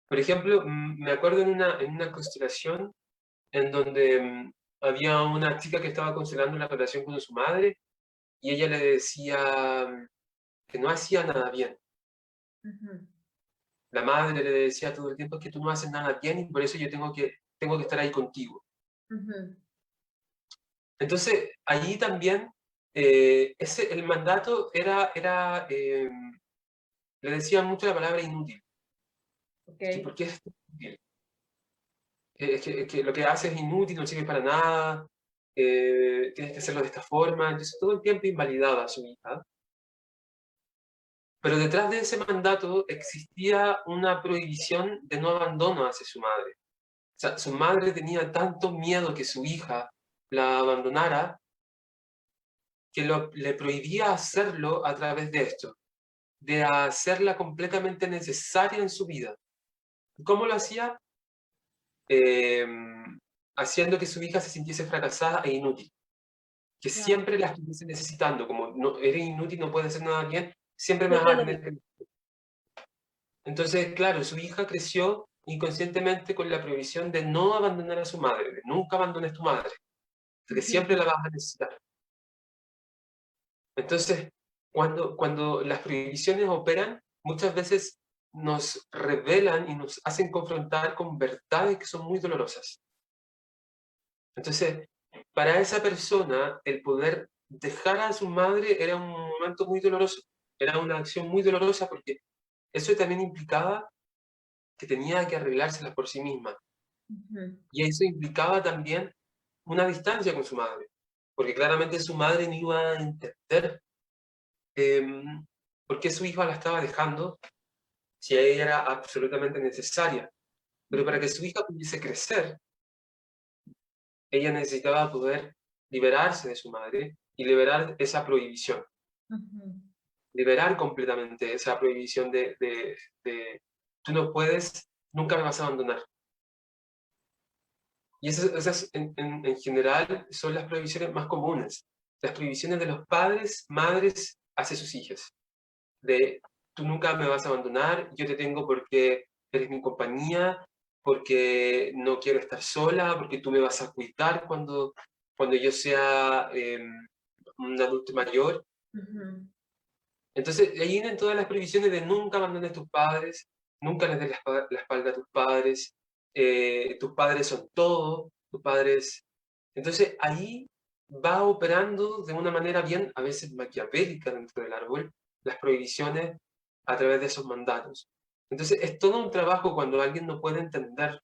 Por ejemplo, me acuerdo en una constelación en donde había una chica que estaba constelando una relación con su madre y ella le decía que no hacía nada bien. La madre le decía todo el tiempo que tú no haces nada bien y por eso yo tengo que estar ahí contigo. Entonces, allí también el mandato le decían mucho la palabra inútil. Okay. ¿Por qué es inútil? Que lo que haces es inútil, no sirve para nada, tienes que hacerlo de esta forma. Entonces, todo el tiempo invalidaba a su hija. Pero detrás de ese mandato existía una prohibición de no abandono hacia su madre. O sea, su madre tenía tanto miedo que su hija la abandonara que le prohibía hacerlo a través de esto, de hacerla completamente necesaria en su vida. ¿Cómo lo hacía? Eh, Haciendo que su hija se sintiese fracasada e inútil. Que siempre la estuviese necesitando, como no, eres inútil, no puedes hacer nada bien, siempre me vas a tener que... Entonces, claro, su hija creció inconscientemente con la prohibición de no abandonar a su madre, de nunca abandones a tu madre, porque siempre la vas a necesitar. Entonces, cuando las prohibiciones operan, muchas veces nos revelan y nos hacen confrontar con verdades que son muy dolorosas. Entonces, para esa persona, el poder dejar a su madre era un momento muy doloroso, era una acción muy dolorosa porque eso también implicaba que tenía que arreglárselas por sí misma. Y eso implicaba también una distancia con su madre, porque claramente su madre no iba a entender por qué su hija la estaba dejando si ella era absolutamente necesaria. Pero para que su hija pudiese crecer, ella necesitaba poder liberarse de su madre y liberar esa prohibición. Liberar completamente esa prohibición de tú no puedes, nunca me vas a abandonar. Y esas en general son las prohibiciones más comunes. Las prohibiciones de los padres, madres hacia sus hijas. De tú nunca me vas a abandonar, yo te tengo porque eres mi compañía, porque no quiero estar sola, porque tú me vas a cuidar cuando yo sea un adulto mayor. Entonces, ahí vienen todas las prohibiciones de nunca abandones a tus padres, nunca les des la espalda a tus padres son todo, tus padres... Entonces, ahí va operando de una manera bien, a veces maquiavélica dentro del árbol, las prohibiciones a través de esos mandatos. Entonces, es todo un trabajo cuando alguien no puede entender.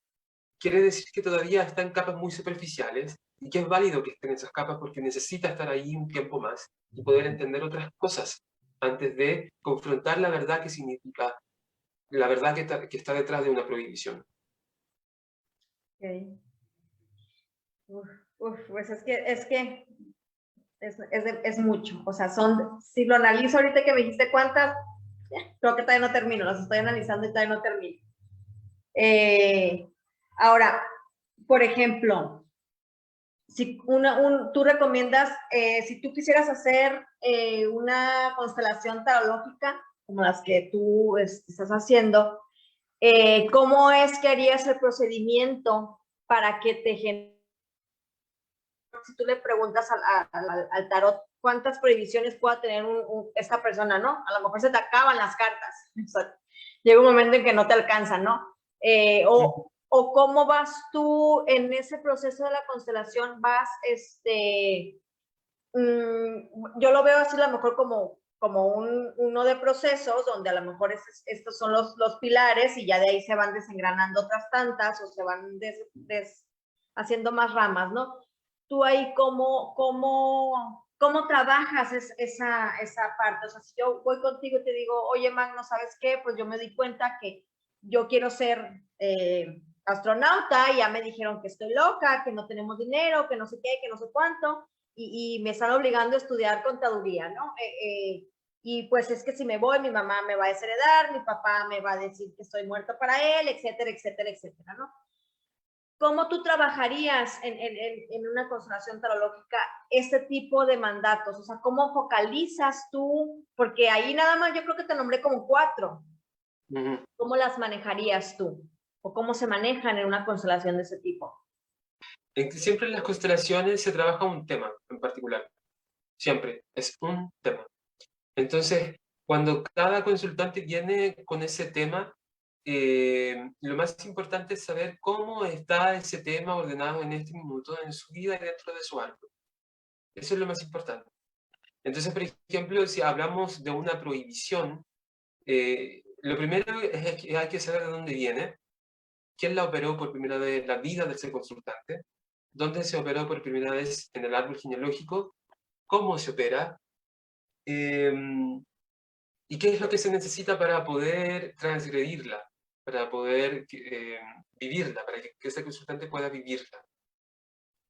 Quiere decir que todavía está en capas muy superficiales y que es válido que esté en esas capas porque necesita estar ahí un tiempo más y poder entender otras cosas antes de confrontar la verdad que significa, la verdad que está detrás de una prohibición. Okay. Pues es mucho. O sea, si lo analizo ahorita que me dijiste cuántas, creo que todavía no termino, las estoy analizando y todavía no termino. Ahora, por ejemplo, si tú recomiendas, si tú quisieras hacer una constelación tarológica, como las que tú estás haciendo, ¿cómo es que harías el procedimiento para que te genere? Si tú le preguntas al tarot cuántas prohibiciones pueda tener esta persona, ¿no? A lo mejor se te acaban las cartas. O sea, llega un momento en que no te alcanza, ¿no? O cómo vas tú en ese proceso de la constelación, yo lo veo así a lo mejor como uno de procesos donde a lo mejor estos son los pilares y ya de ahí se van desengranando otras tantas o se van haciendo más ramas, ¿no? Tú ahí cómo trabajas esa parte. O sea, si yo voy contigo y te digo, oye, Magno, ¿sabes qué? Pues yo me di cuenta que yo quiero ser astronauta y ya me dijeron que estoy loca, que no tenemos dinero, que no sé qué, que no sé cuánto, y me están obligando a estudiar contaduría, ¿no? Y pues es que si me voy, mi mamá me va a desheredar, mi papá me va a decir que estoy muerto para él, etcétera, etcétera, etcétera, ¿no? ¿Cómo tú trabajarías en una constelación tarológica este tipo de mandatos? O sea, ¿cómo focalizas tú? Porque ahí nada más yo creo que te nombré como 4. ¿Cómo las manejarías tú? ¿O cómo se manejan en una constelación de ese tipo? Siempre en las constelaciones se trabaja un tema en particular. Siempre. Es un tema. Entonces, cuando cada consultante viene con ese tema, lo más importante es saber cómo está ese tema ordenado en este minuto en su vida y dentro de su árbol. Eso es lo más importante. Entonces, por ejemplo, si hablamos de una prohibición, lo primero es que hay que saber de dónde viene, quién la operó por primera vez en la vida de ese consultante, dónde se operó por primera vez en el árbol genealógico, cómo se opera, y qué es lo que se necesita para poder transgredirla, para poder vivirla, para que ese consultante pueda vivirla.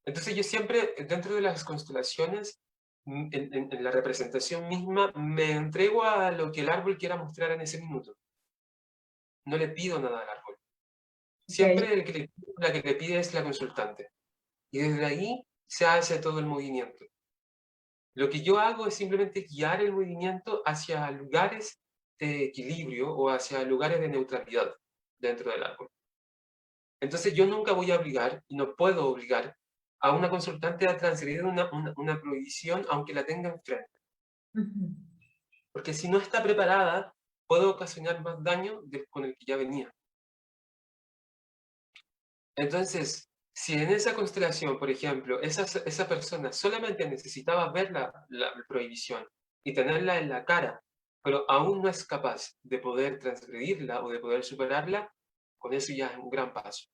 Entonces yo siempre, dentro de las constelaciones, en la representación misma, me entrego a lo que el árbol quiera mostrar en ese minuto. No le pido nada al árbol. Siempre la que le pide es la consultante. Y desde ahí se hace todo el movimiento. Lo que yo hago es simplemente guiar el movimiento hacia lugares de equilibrio o hacia lugares de neutralidad dentro del árbol. Entonces yo nunca voy a obligar, y no puedo obligar, a una consultante a transgredir una prohibición aunque la tenga enfrente. Ujú. Porque si no está preparada, puede ocasionar más daño con el que ya venía. Entonces, si en esa constelación, por ejemplo, esa persona solamente necesitaba ver la prohibición y tenerla en la cara, pero aún no es capaz de poder transgredirla o de poder superarla, con eso ya es un gran paso.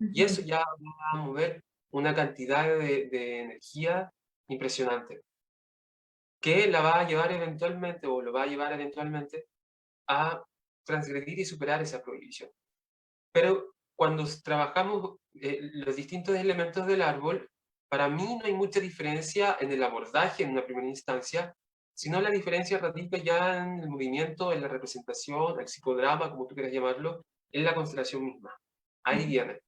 Y eso Ujú. ya va a mover una cantidad de energía impresionante, que la va a llevar eventualmente, o lo va a llevar eventualmente, a transgredir y superar esa prohibición. Pero cuando trabajamos los distintos elementos del árbol, para mí no hay mucha diferencia en el abordaje en una primera instancia, sino la diferencia radica ya en el movimiento, en la representación, el psicodrama, como tú quieras llamarlo, en la constelación misma. Ahí viene.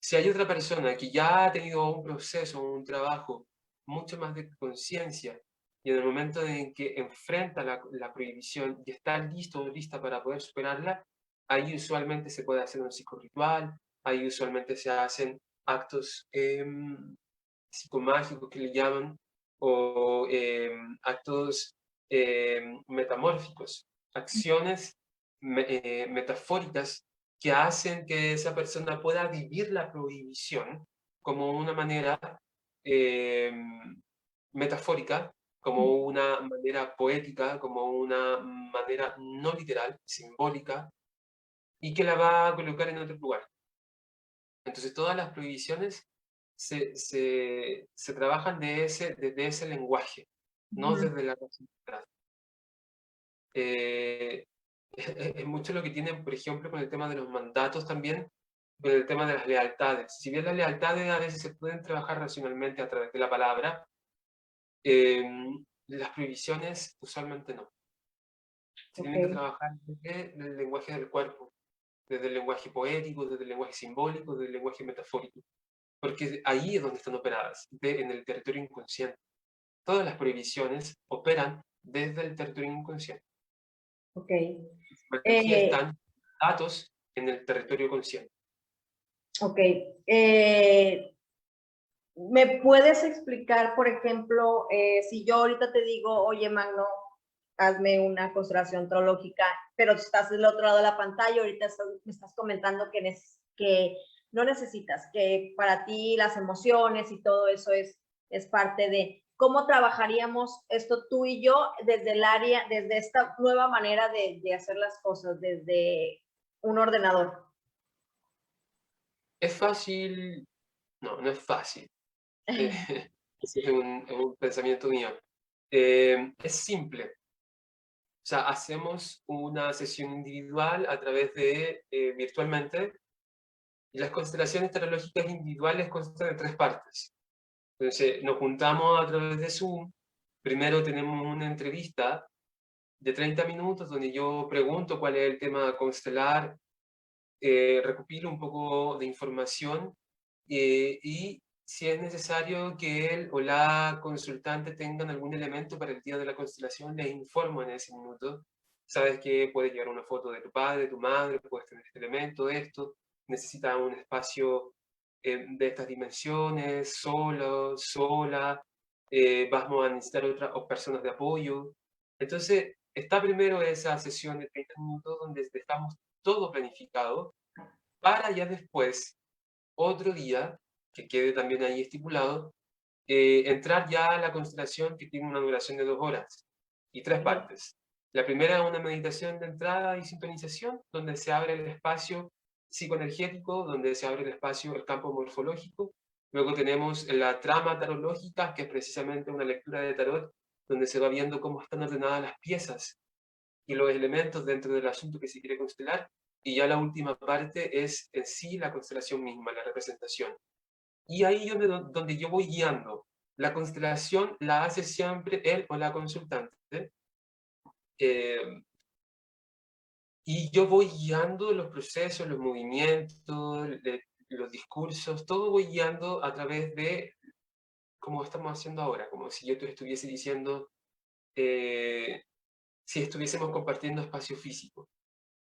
Si hay otra persona que ya ha tenido un proceso, un trabajo mucho más de conciencia, y en el momento en que enfrenta la prohibición y está listo o lista para poder superarla, ahí usualmente se puede hacer un psicorritual, ahí usualmente se hacen actos psicomágicos que le llaman, o actos metamórficos, acciones metafóricas que hacen que esa persona pueda vivir la prohibición como una manera eh, metafórica, como una manera poética, como una manera no literal, simbólica, y que la va a colocar en otro lugar. Entonces todas las prohibiciones se trabajan desde ese lenguaje, no Ujú. desde la racionalidad. Eh, es mucho lo que tienen, por ejemplo, con el tema de los mandatos también, con el tema de las lealtades. Si bien las lealtades a veces se pueden trabajar racionalmente a través de la palabra, eh, las prohibiciones usualmente no. Se Ok, tienen que trabajar desde el lenguaje del cuerpo, desde el lenguaje poético, desde el lenguaje simbólico, desde el lenguaje metafórico, porque ahí es donde están operadas, en el territorio inconsciente. Todas las prohibiciones operan desde el territorio inconsciente. ok. Se Eh, manifiestan datos en el territorio consciente. ok. ¿Me puedes explicar, por ejemplo, si yo ahorita te digo, oye, Magno, hazme una constelación astrológica, pero estás del otro lado de la pantalla, ahorita me estás comentando que no necesitas, que para ti las emociones y todo eso es parte de cómo trabajaríamos esto tú y yo desde el área, desde esta nueva manera de hacer las cosas, desde un ordenador? Es fácil, no, no es fácil. Eh, ese es un pensamiento mío. Es simple. O sea, hacemos una sesión individual a través de virtualmente, y las constelaciones tarológicas individuales constan de tres partes. Entonces, nos juntamos a través de Zoom. Primero tenemos una entrevista de 30 minutos donde yo pregunto cuál es el tema constelar, recopilo un poco de información, y si es necesario que él o la consultante tengan algún elemento para el día de la constelación, les informo en ese minuto. Sabes que puedes llevar una foto de tu padre, de tu madre, puedes tener este elemento, esto, necesitas un espacio de estas dimensiones, solo, sola, vamos a necesitar otras personas de apoyo. Entonces, está primero esa sesión de 30 minutos donde dejamos todo planificado para ya después, otro día, que quede también ahí estipulado, entrar ya a la constelación que tiene una duración de 2 horas y tres Okay. partes. La primera es una meditación de entrada y sintonización, donde se abre el espacio psicoenergético, donde se abre el espacio, el campo morfológico. Luego tenemos la trama tarológica, que es precisamente una lectura de tarot, donde se va viendo cómo están ordenadas las piezas y los elementos dentro del asunto que se quiere constelar. Y ya la última parte es en sí la constelación misma, la representación. Y ahí donde yo voy guiando. La constelación la hace siempre él o la consultante. eh, y yo voy guiando los procesos, los movimientos, los discursos, todo voy guiando a través de, como estamos haciendo ahora, como si yo te estuviese diciendo, si estuviésemos compartiendo espacio físico.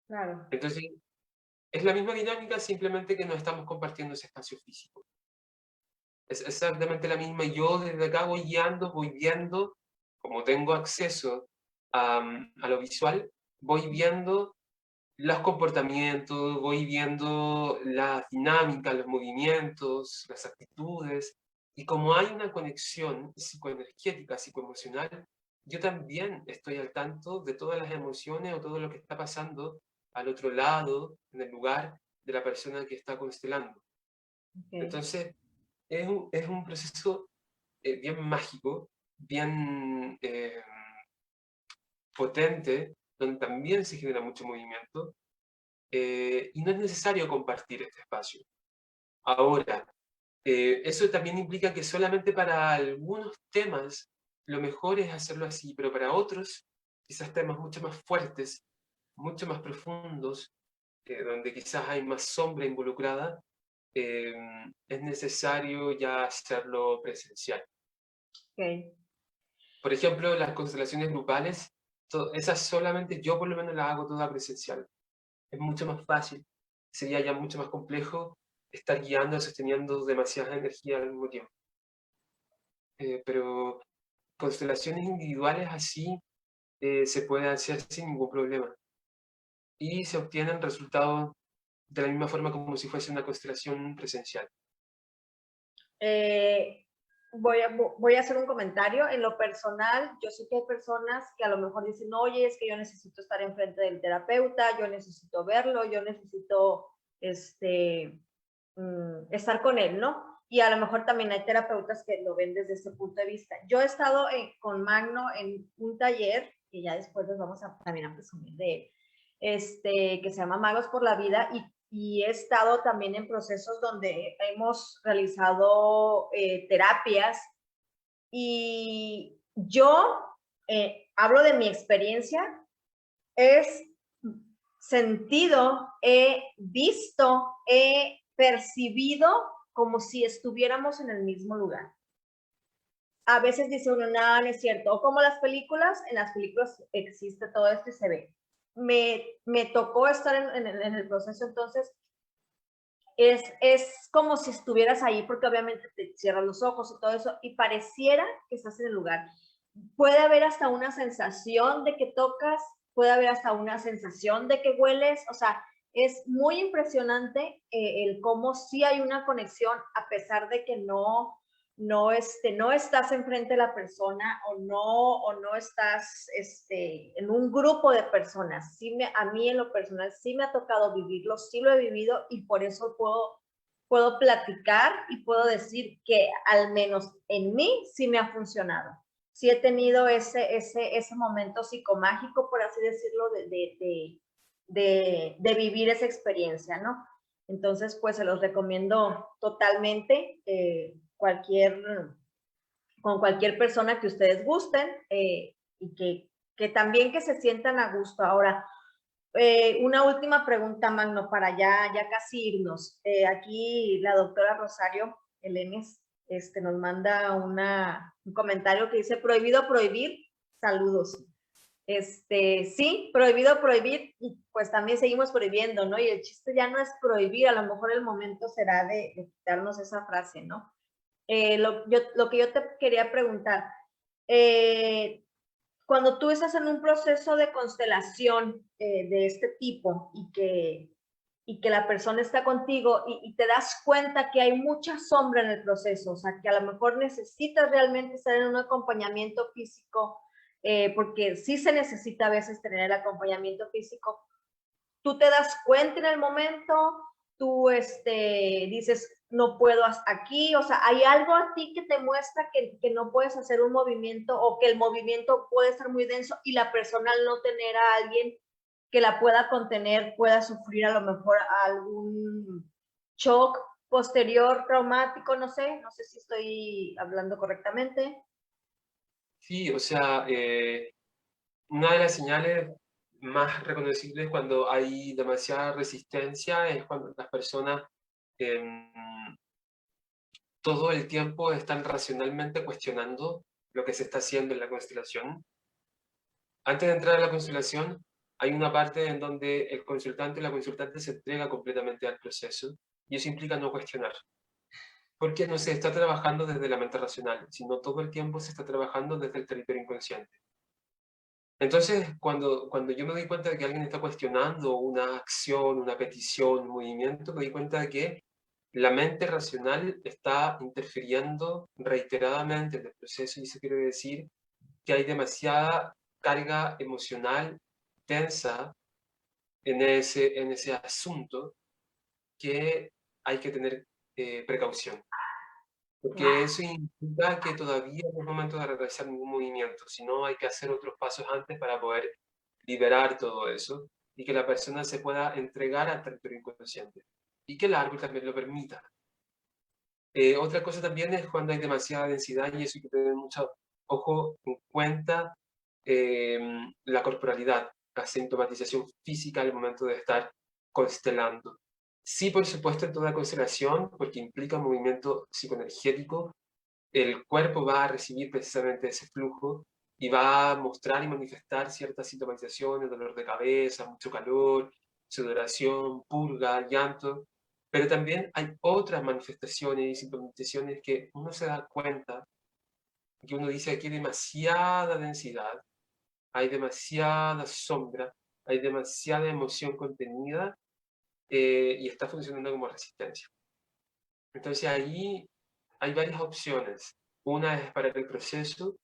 Claro. Entonces, es la misma dinámica, simplemente que no estamos compartiendo ese espacio físico. Es exactamente la misma. Yo desde acá voy guiando, voy viendo, como tengo acceso a lo visual, voy viendo los comportamientos, voy viendo la dinámica, los movimientos, las actitudes, y como hay una conexión psicoenergética, psicoemocional, yo también estoy al tanto de todas las emociones o todo lo que está pasando al otro lado, en el lugar de la persona que está constelando. Okay. Entonces, es un proceso bien mágico, bien potente, donde también se genera mucho movimiento, y no es necesario compartir este espacio. Ahora, eso también implica que solamente para algunos temas lo mejor es hacerlo así, pero para otros, quizás temas mucho más fuertes, mucho más profundos, donde quizás hay más sombra involucrada, es necesario ya hacerlo presencial. Okay. Por ejemplo, las constelaciones grupales, esas solamente yo por lo menos las hago todas presencial. Es mucho más fácil, sería ya mucho más complejo estar guiando, sosteniendo demasiada energía al mismo tiempo. Pero constelaciones individuales así se puede hacer sin ningún problema. Y se obtienen resultados de la misma forma como si fuese una constelación presencial. Voy a hacer un comentario. En lo personal, yo sé que hay personas que a lo mejor dicen, oye, es que yo necesito estar enfrente del terapeuta, yo necesito verlo, yo necesito estar con él, ¿no? Y a lo mejor también hay terapeutas que lo ven desde ese punto de vista. Yo he estado con Magno en un taller, que ya después les vamos también a presumir de él, que se llama Magos por la Vida, y he estado también en procesos donde hemos realizado terapias, y yo hablo de mi experiencia, es sentido, he visto, he percibido como si estuviéramos en el mismo lugar. A veces dice uno, no, no es cierto. O como las películas, en las películas existe todo esto y se ve. Me tocó estar en el proceso, entonces es como si estuvieras ahí, porque obviamente te cierras los ojos y todo eso, y pareciera que estás en el lugar. Puede haber hasta una sensación de que tocas, puede haber hasta una sensación de que hueles, o sea, es muy impresionante el cómo sí hay una conexión, a pesar de que no estás enfrente de la persona o no estás en un grupo de personas. A mí en lo personal sí me ha tocado vivirlo, sí lo he vivido, y por eso puedo platicar y puedo decir que al menos en mí sí me ha funcionado. Sí he tenido ese momento psicomágico, por así decirlo, de vivir esa experiencia, ¿no? Entonces, pues se los recomiendo totalmente. Con cualquier persona que ustedes gusten, y que también que se sientan a gusto. Ahora, una última pregunta, Magno, para ya casi irnos. Aquí la doctora Rosario Elenes nos manda un comentario que dice, prohibido prohibir, saludos. Sí, prohibido prohibir, y pues también seguimos prohibiendo, ¿no? Y el chiste ya no es prohibir, a lo mejor el momento será de quitarnos esa frase, ¿no? Lo que yo te quería preguntar, cuando tú estás en un proceso de constelación de este tipo, y que la persona está contigo, y te das cuenta que hay mucha sombra en el proceso, o sea, que a lo mejor necesitas realmente estar en un acompañamiento físico, porque sí se necesita a veces tener el acompañamiento físico. Tú te das cuenta en el momento, tú dices, no puedo aquí, o sea, hay algo a ti que te muestra que no puedes hacer un movimiento, o que el movimiento puede estar muy denso y la persona, al no tener a alguien que la pueda contener, pueda sufrir a lo mejor algún shock posterior traumático, no sé si estoy hablando correctamente. Sí, o sea, una de las señales más reconocibles cuando hay demasiada resistencia es cuando las personas todo el tiempo están racionalmente cuestionando lo que se está haciendo en la constelación. Antes de entrar a la constelación, hay una parte en donde el consultante o la consultante se entrega completamente al proceso, y eso implica no cuestionar. Porque no se está trabajando desde la mente racional, sino todo el tiempo se está trabajando desde el territorio inconsciente. Entonces, cuando yo me doy cuenta de que alguien está cuestionando una acción, una petición, un movimiento, me doy cuenta de que la mente racional está interfiriendo reiteradamente en el proceso, y eso quiere decir que hay demasiada carga emocional tensa en ese asunto, que hay que tener precaución. Porque eso implica que todavía no es momento de realizar ningún movimiento, sino hay que hacer otros pasos antes para poder liberar todo eso y que la persona se pueda entregar al territorio inconsciente y que el árbol también lo permita. Otra cosa también es cuando hay demasiada densidad, y eso hay que tener mucho ojo en cuenta, la corporalidad, la sintomatización física al momento de estar constelando. Sí, por supuesto, en toda constelación, porque implica movimiento psicoenergético, el cuerpo va a recibir precisamente ese flujo y va a mostrar y manifestar ciertas sintomatizaciones, dolor de cabeza, mucho calor, sudoración, purga, llanto, pero también hay otras manifestaciones y sintomatizaciones que uno se da cuenta, que uno dice aquí hay demasiada densidad, hay demasiada sombra, hay demasiada emoción contenida, y está funcionando como resistencia. Entonces ahí hay varias opciones. Una es parar el proceso,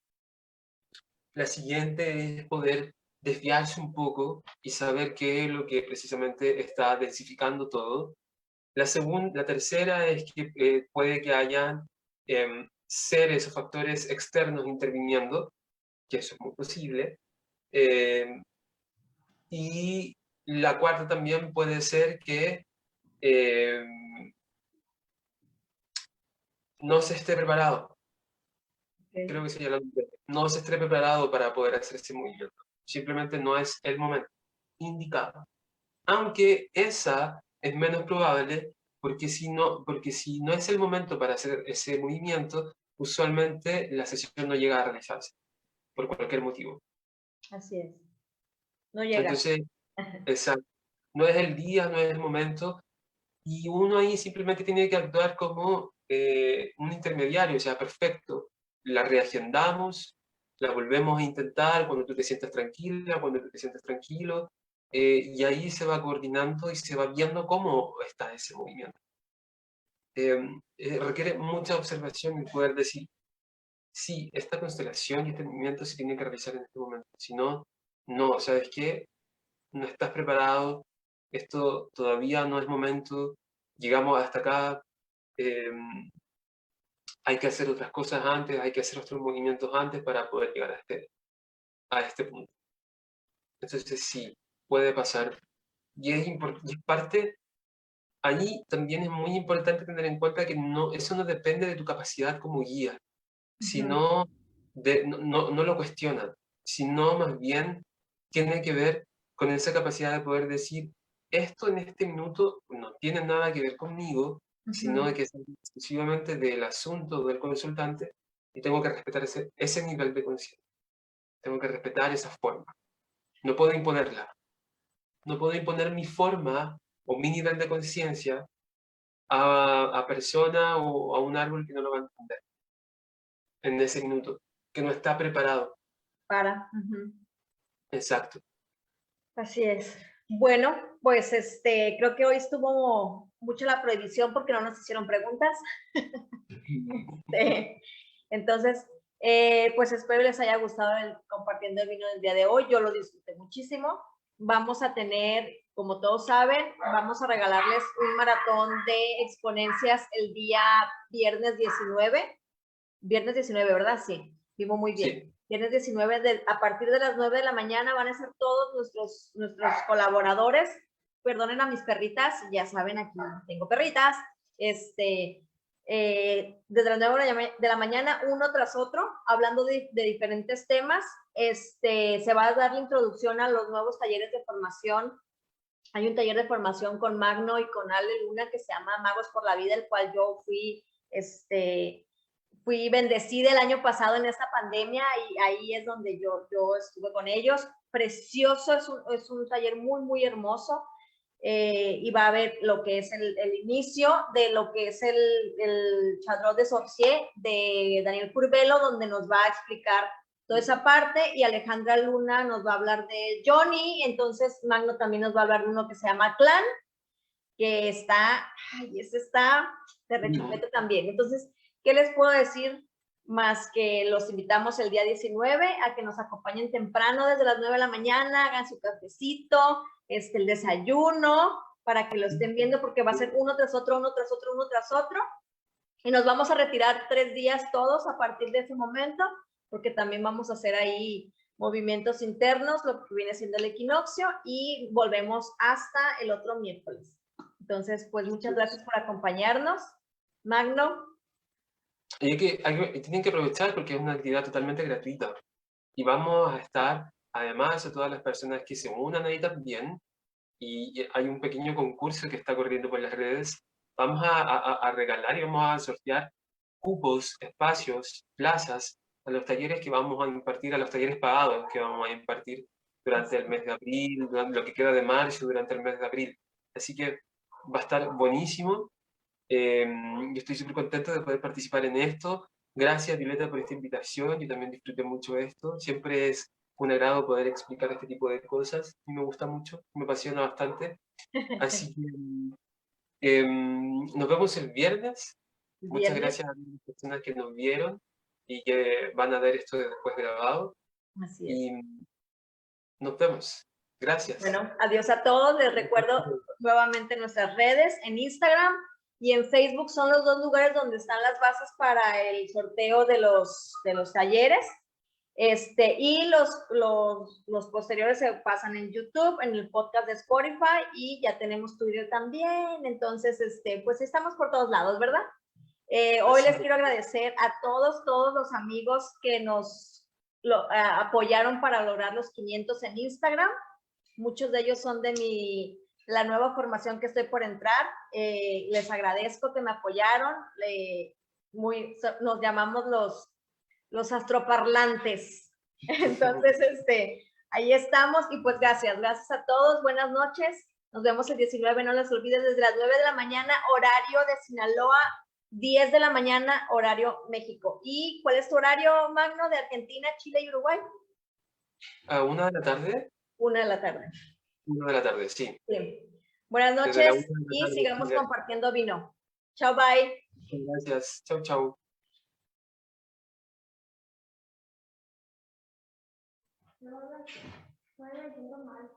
la siguiente es poder desviarse un poco y saber qué es lo que precisamente está densificando todo. La tercera es que puede que hayan seres o factores externos interviniendo, que eso es muy posible. Em, y la cuarta también puede ser que em, no se esté preparado. Ok. Creo que sería no se esté preparado para poder hacer ese movimiento. Simplemente no es el momento indicado. Aunque esa es menos probable, porque si no es el momento para hacer ese movimiento, usualmente la sesión no llega a realizarse, por cualquier motivo. Así es. No llega. Entonces, exacto, no es el día, no es el momento, y uno ahí simplemente tiene que actuar como un intermediario, o sea, perfecto, la reagendamos, la volvemos a intentar cuando tú te sientas tranquila, cuando tú te sientas tranquilo, y ahí se va coordinando y se va viendo cómo está ese movimiento. Requiere mucha observación y poder decir, sí, esta constelación y este movimiento se tiene que realizar en este momento, si no, no, ¿sabes qué? No estás preparado, esto todavía no es momento, llegamos hasta acá, eh, hay que hacer otras cosas antes, hay que hacer otros movimientos antes para poder llegar a este punto. Entonces sí, puede pasar. Y y es parte, ahí también es muy importante tener en cuenta que no, eso no depende de tu capacidad como guía, Ujú. sino no lo cuestiona, sino más bien tiene que ver con esa capacidad de poder decir, esto en este minuto no tiene nada que ver conmigo, sino de Ujú. que es exclusivamente del asunto del consultante, y tengo que respetar ese nivel de conciencia, tengo que respetar esa forma. No puedo imponerla, no puedo imponer mi forma o mi nivel de conciencia a persona o a un árbol que no lo va a entender en ese minuto, que no está preparado. Para. Ujú. Exacto. Así es. Bueno, pues creo que hoy estuvo mucho la prohibición porque no nos hicieron preguntas. Este, entonces, pues espero les haya gustado compartiendo el vino del día de hoy. Yo lo disfruté muchísimo. Vamos a tener, como todos saben, vamos a regalarles un maratón de exponencias el día viernes 19. Viernes 19, ¿verdad? Sí, vivo muy bien. Sí, Viernes 19, a partir de las 9 de la mañana van a ser todos nuestros colaboradores. Perdonen a mis perritas, ya saben, aquí tengo perritas. Desde las 9 de la mañana, uno tras otro, hablando de diferentes temas. Se va a dar la introducción a los nuevos talleres de formación. Hay un taller de formación con Magno y con Ale Luna que se llama Magos por la Vida, el cual yo fui fui bendecida el año pasado en esta pandemia y ahí es donde yo estuve con ellos. Precioso, es un taller muy, muy hermoso. Y va a haber lo que es el inicio de lo que es el Chadrot de Sorcier de Daniel Curvelo, donde nos va a explicar toda esa parte, y Alejandra Luna nos va a hablar de Johnny. Entonces Magno también nos va a hablar de uno que se llama Clan, que está, ay, ese está de rechupete también. Entonces, ¿qué les puedo decir? Más que los invitamos el día 19 a que nos acompañen temprano desde las 9 de la mañana, hagan su cafecito, el desayuno, para que lo estén viendo, porque va a ser uno tras otro, uno tras otro, uno tras otro. Y nos vamos a retirar 3 días todos a partir de ese momento, porque también vamos a hacer ahí movimientos internos, lo que viene siendo el equinoccio, y volvemos hasta el otro miércoles. Entonces, pues muchas gracias por acompañarnos. Magno. Y tienen que aprovechar porque es una actividad totalmente gratuita. Y vamos a estar, además de todas las personas que se unan ahí también, y hay un pequeño concurso que está corriendo por las redes, vamos a regalar y vamos a sortear cupos, espacios, plazas a los talleres que vamos a impartir, a los talleres pagados que vamos a impartir durante el mes de abril, durante lo que queda de marzo, durante el mes de abril. Así que va a estar buenísimo. Yo estoy súper contento de poder participar en esto. Gracias, Violeta, por esta invitación. Yo también disfruté mucho esto. Siempre es un agrado poder explicar este tipo de cosas y me gusta mucho, me apasiona bastante. Así que nos vemos el viernes. Muchas gracias a las personas que nos vieron y que van a ver esto después grabado. Así es. Y nos vemos. Gracias. Bueno, adiós a todos. Les recuerdo nuevamente nuestras redes en Instagram y en Facebook. Son los dos lugares donde están las bases para el sorteo de los talleres. Y los posteriores se pasan en YouTube, en el podcast de Spotify, y ya tenemos Twitter también. Entonces, pues estamos por todos lados, ¿verdad? Hoy les quiero agradecer a todos los amigos que nos apoyaron para lograr los 500 en Instagram. Muchos de ellos son de la nueva formación que estoy por entrar. Les agradezco que me apoyaron. Nos llamamos los astroparlantes. Entonces, ahí estamos, y pues gracias a todos, buenas noches. Nos vemos el 19, no les olvides, desde las 9 de la mañana, horario de Sinaloa, 10 de la mañana, horario México. ¿Y cuál es tu horario, Magno, de Argentina, Chile y Uruguay? ¿A 1 de la tarde? 1 de la tarde. 1 de la tarde, sí. Bien. Buenas noches y sigamos compartiendo vino. Chao, bye. Gracias. Chau, chau. No, no, no, mal.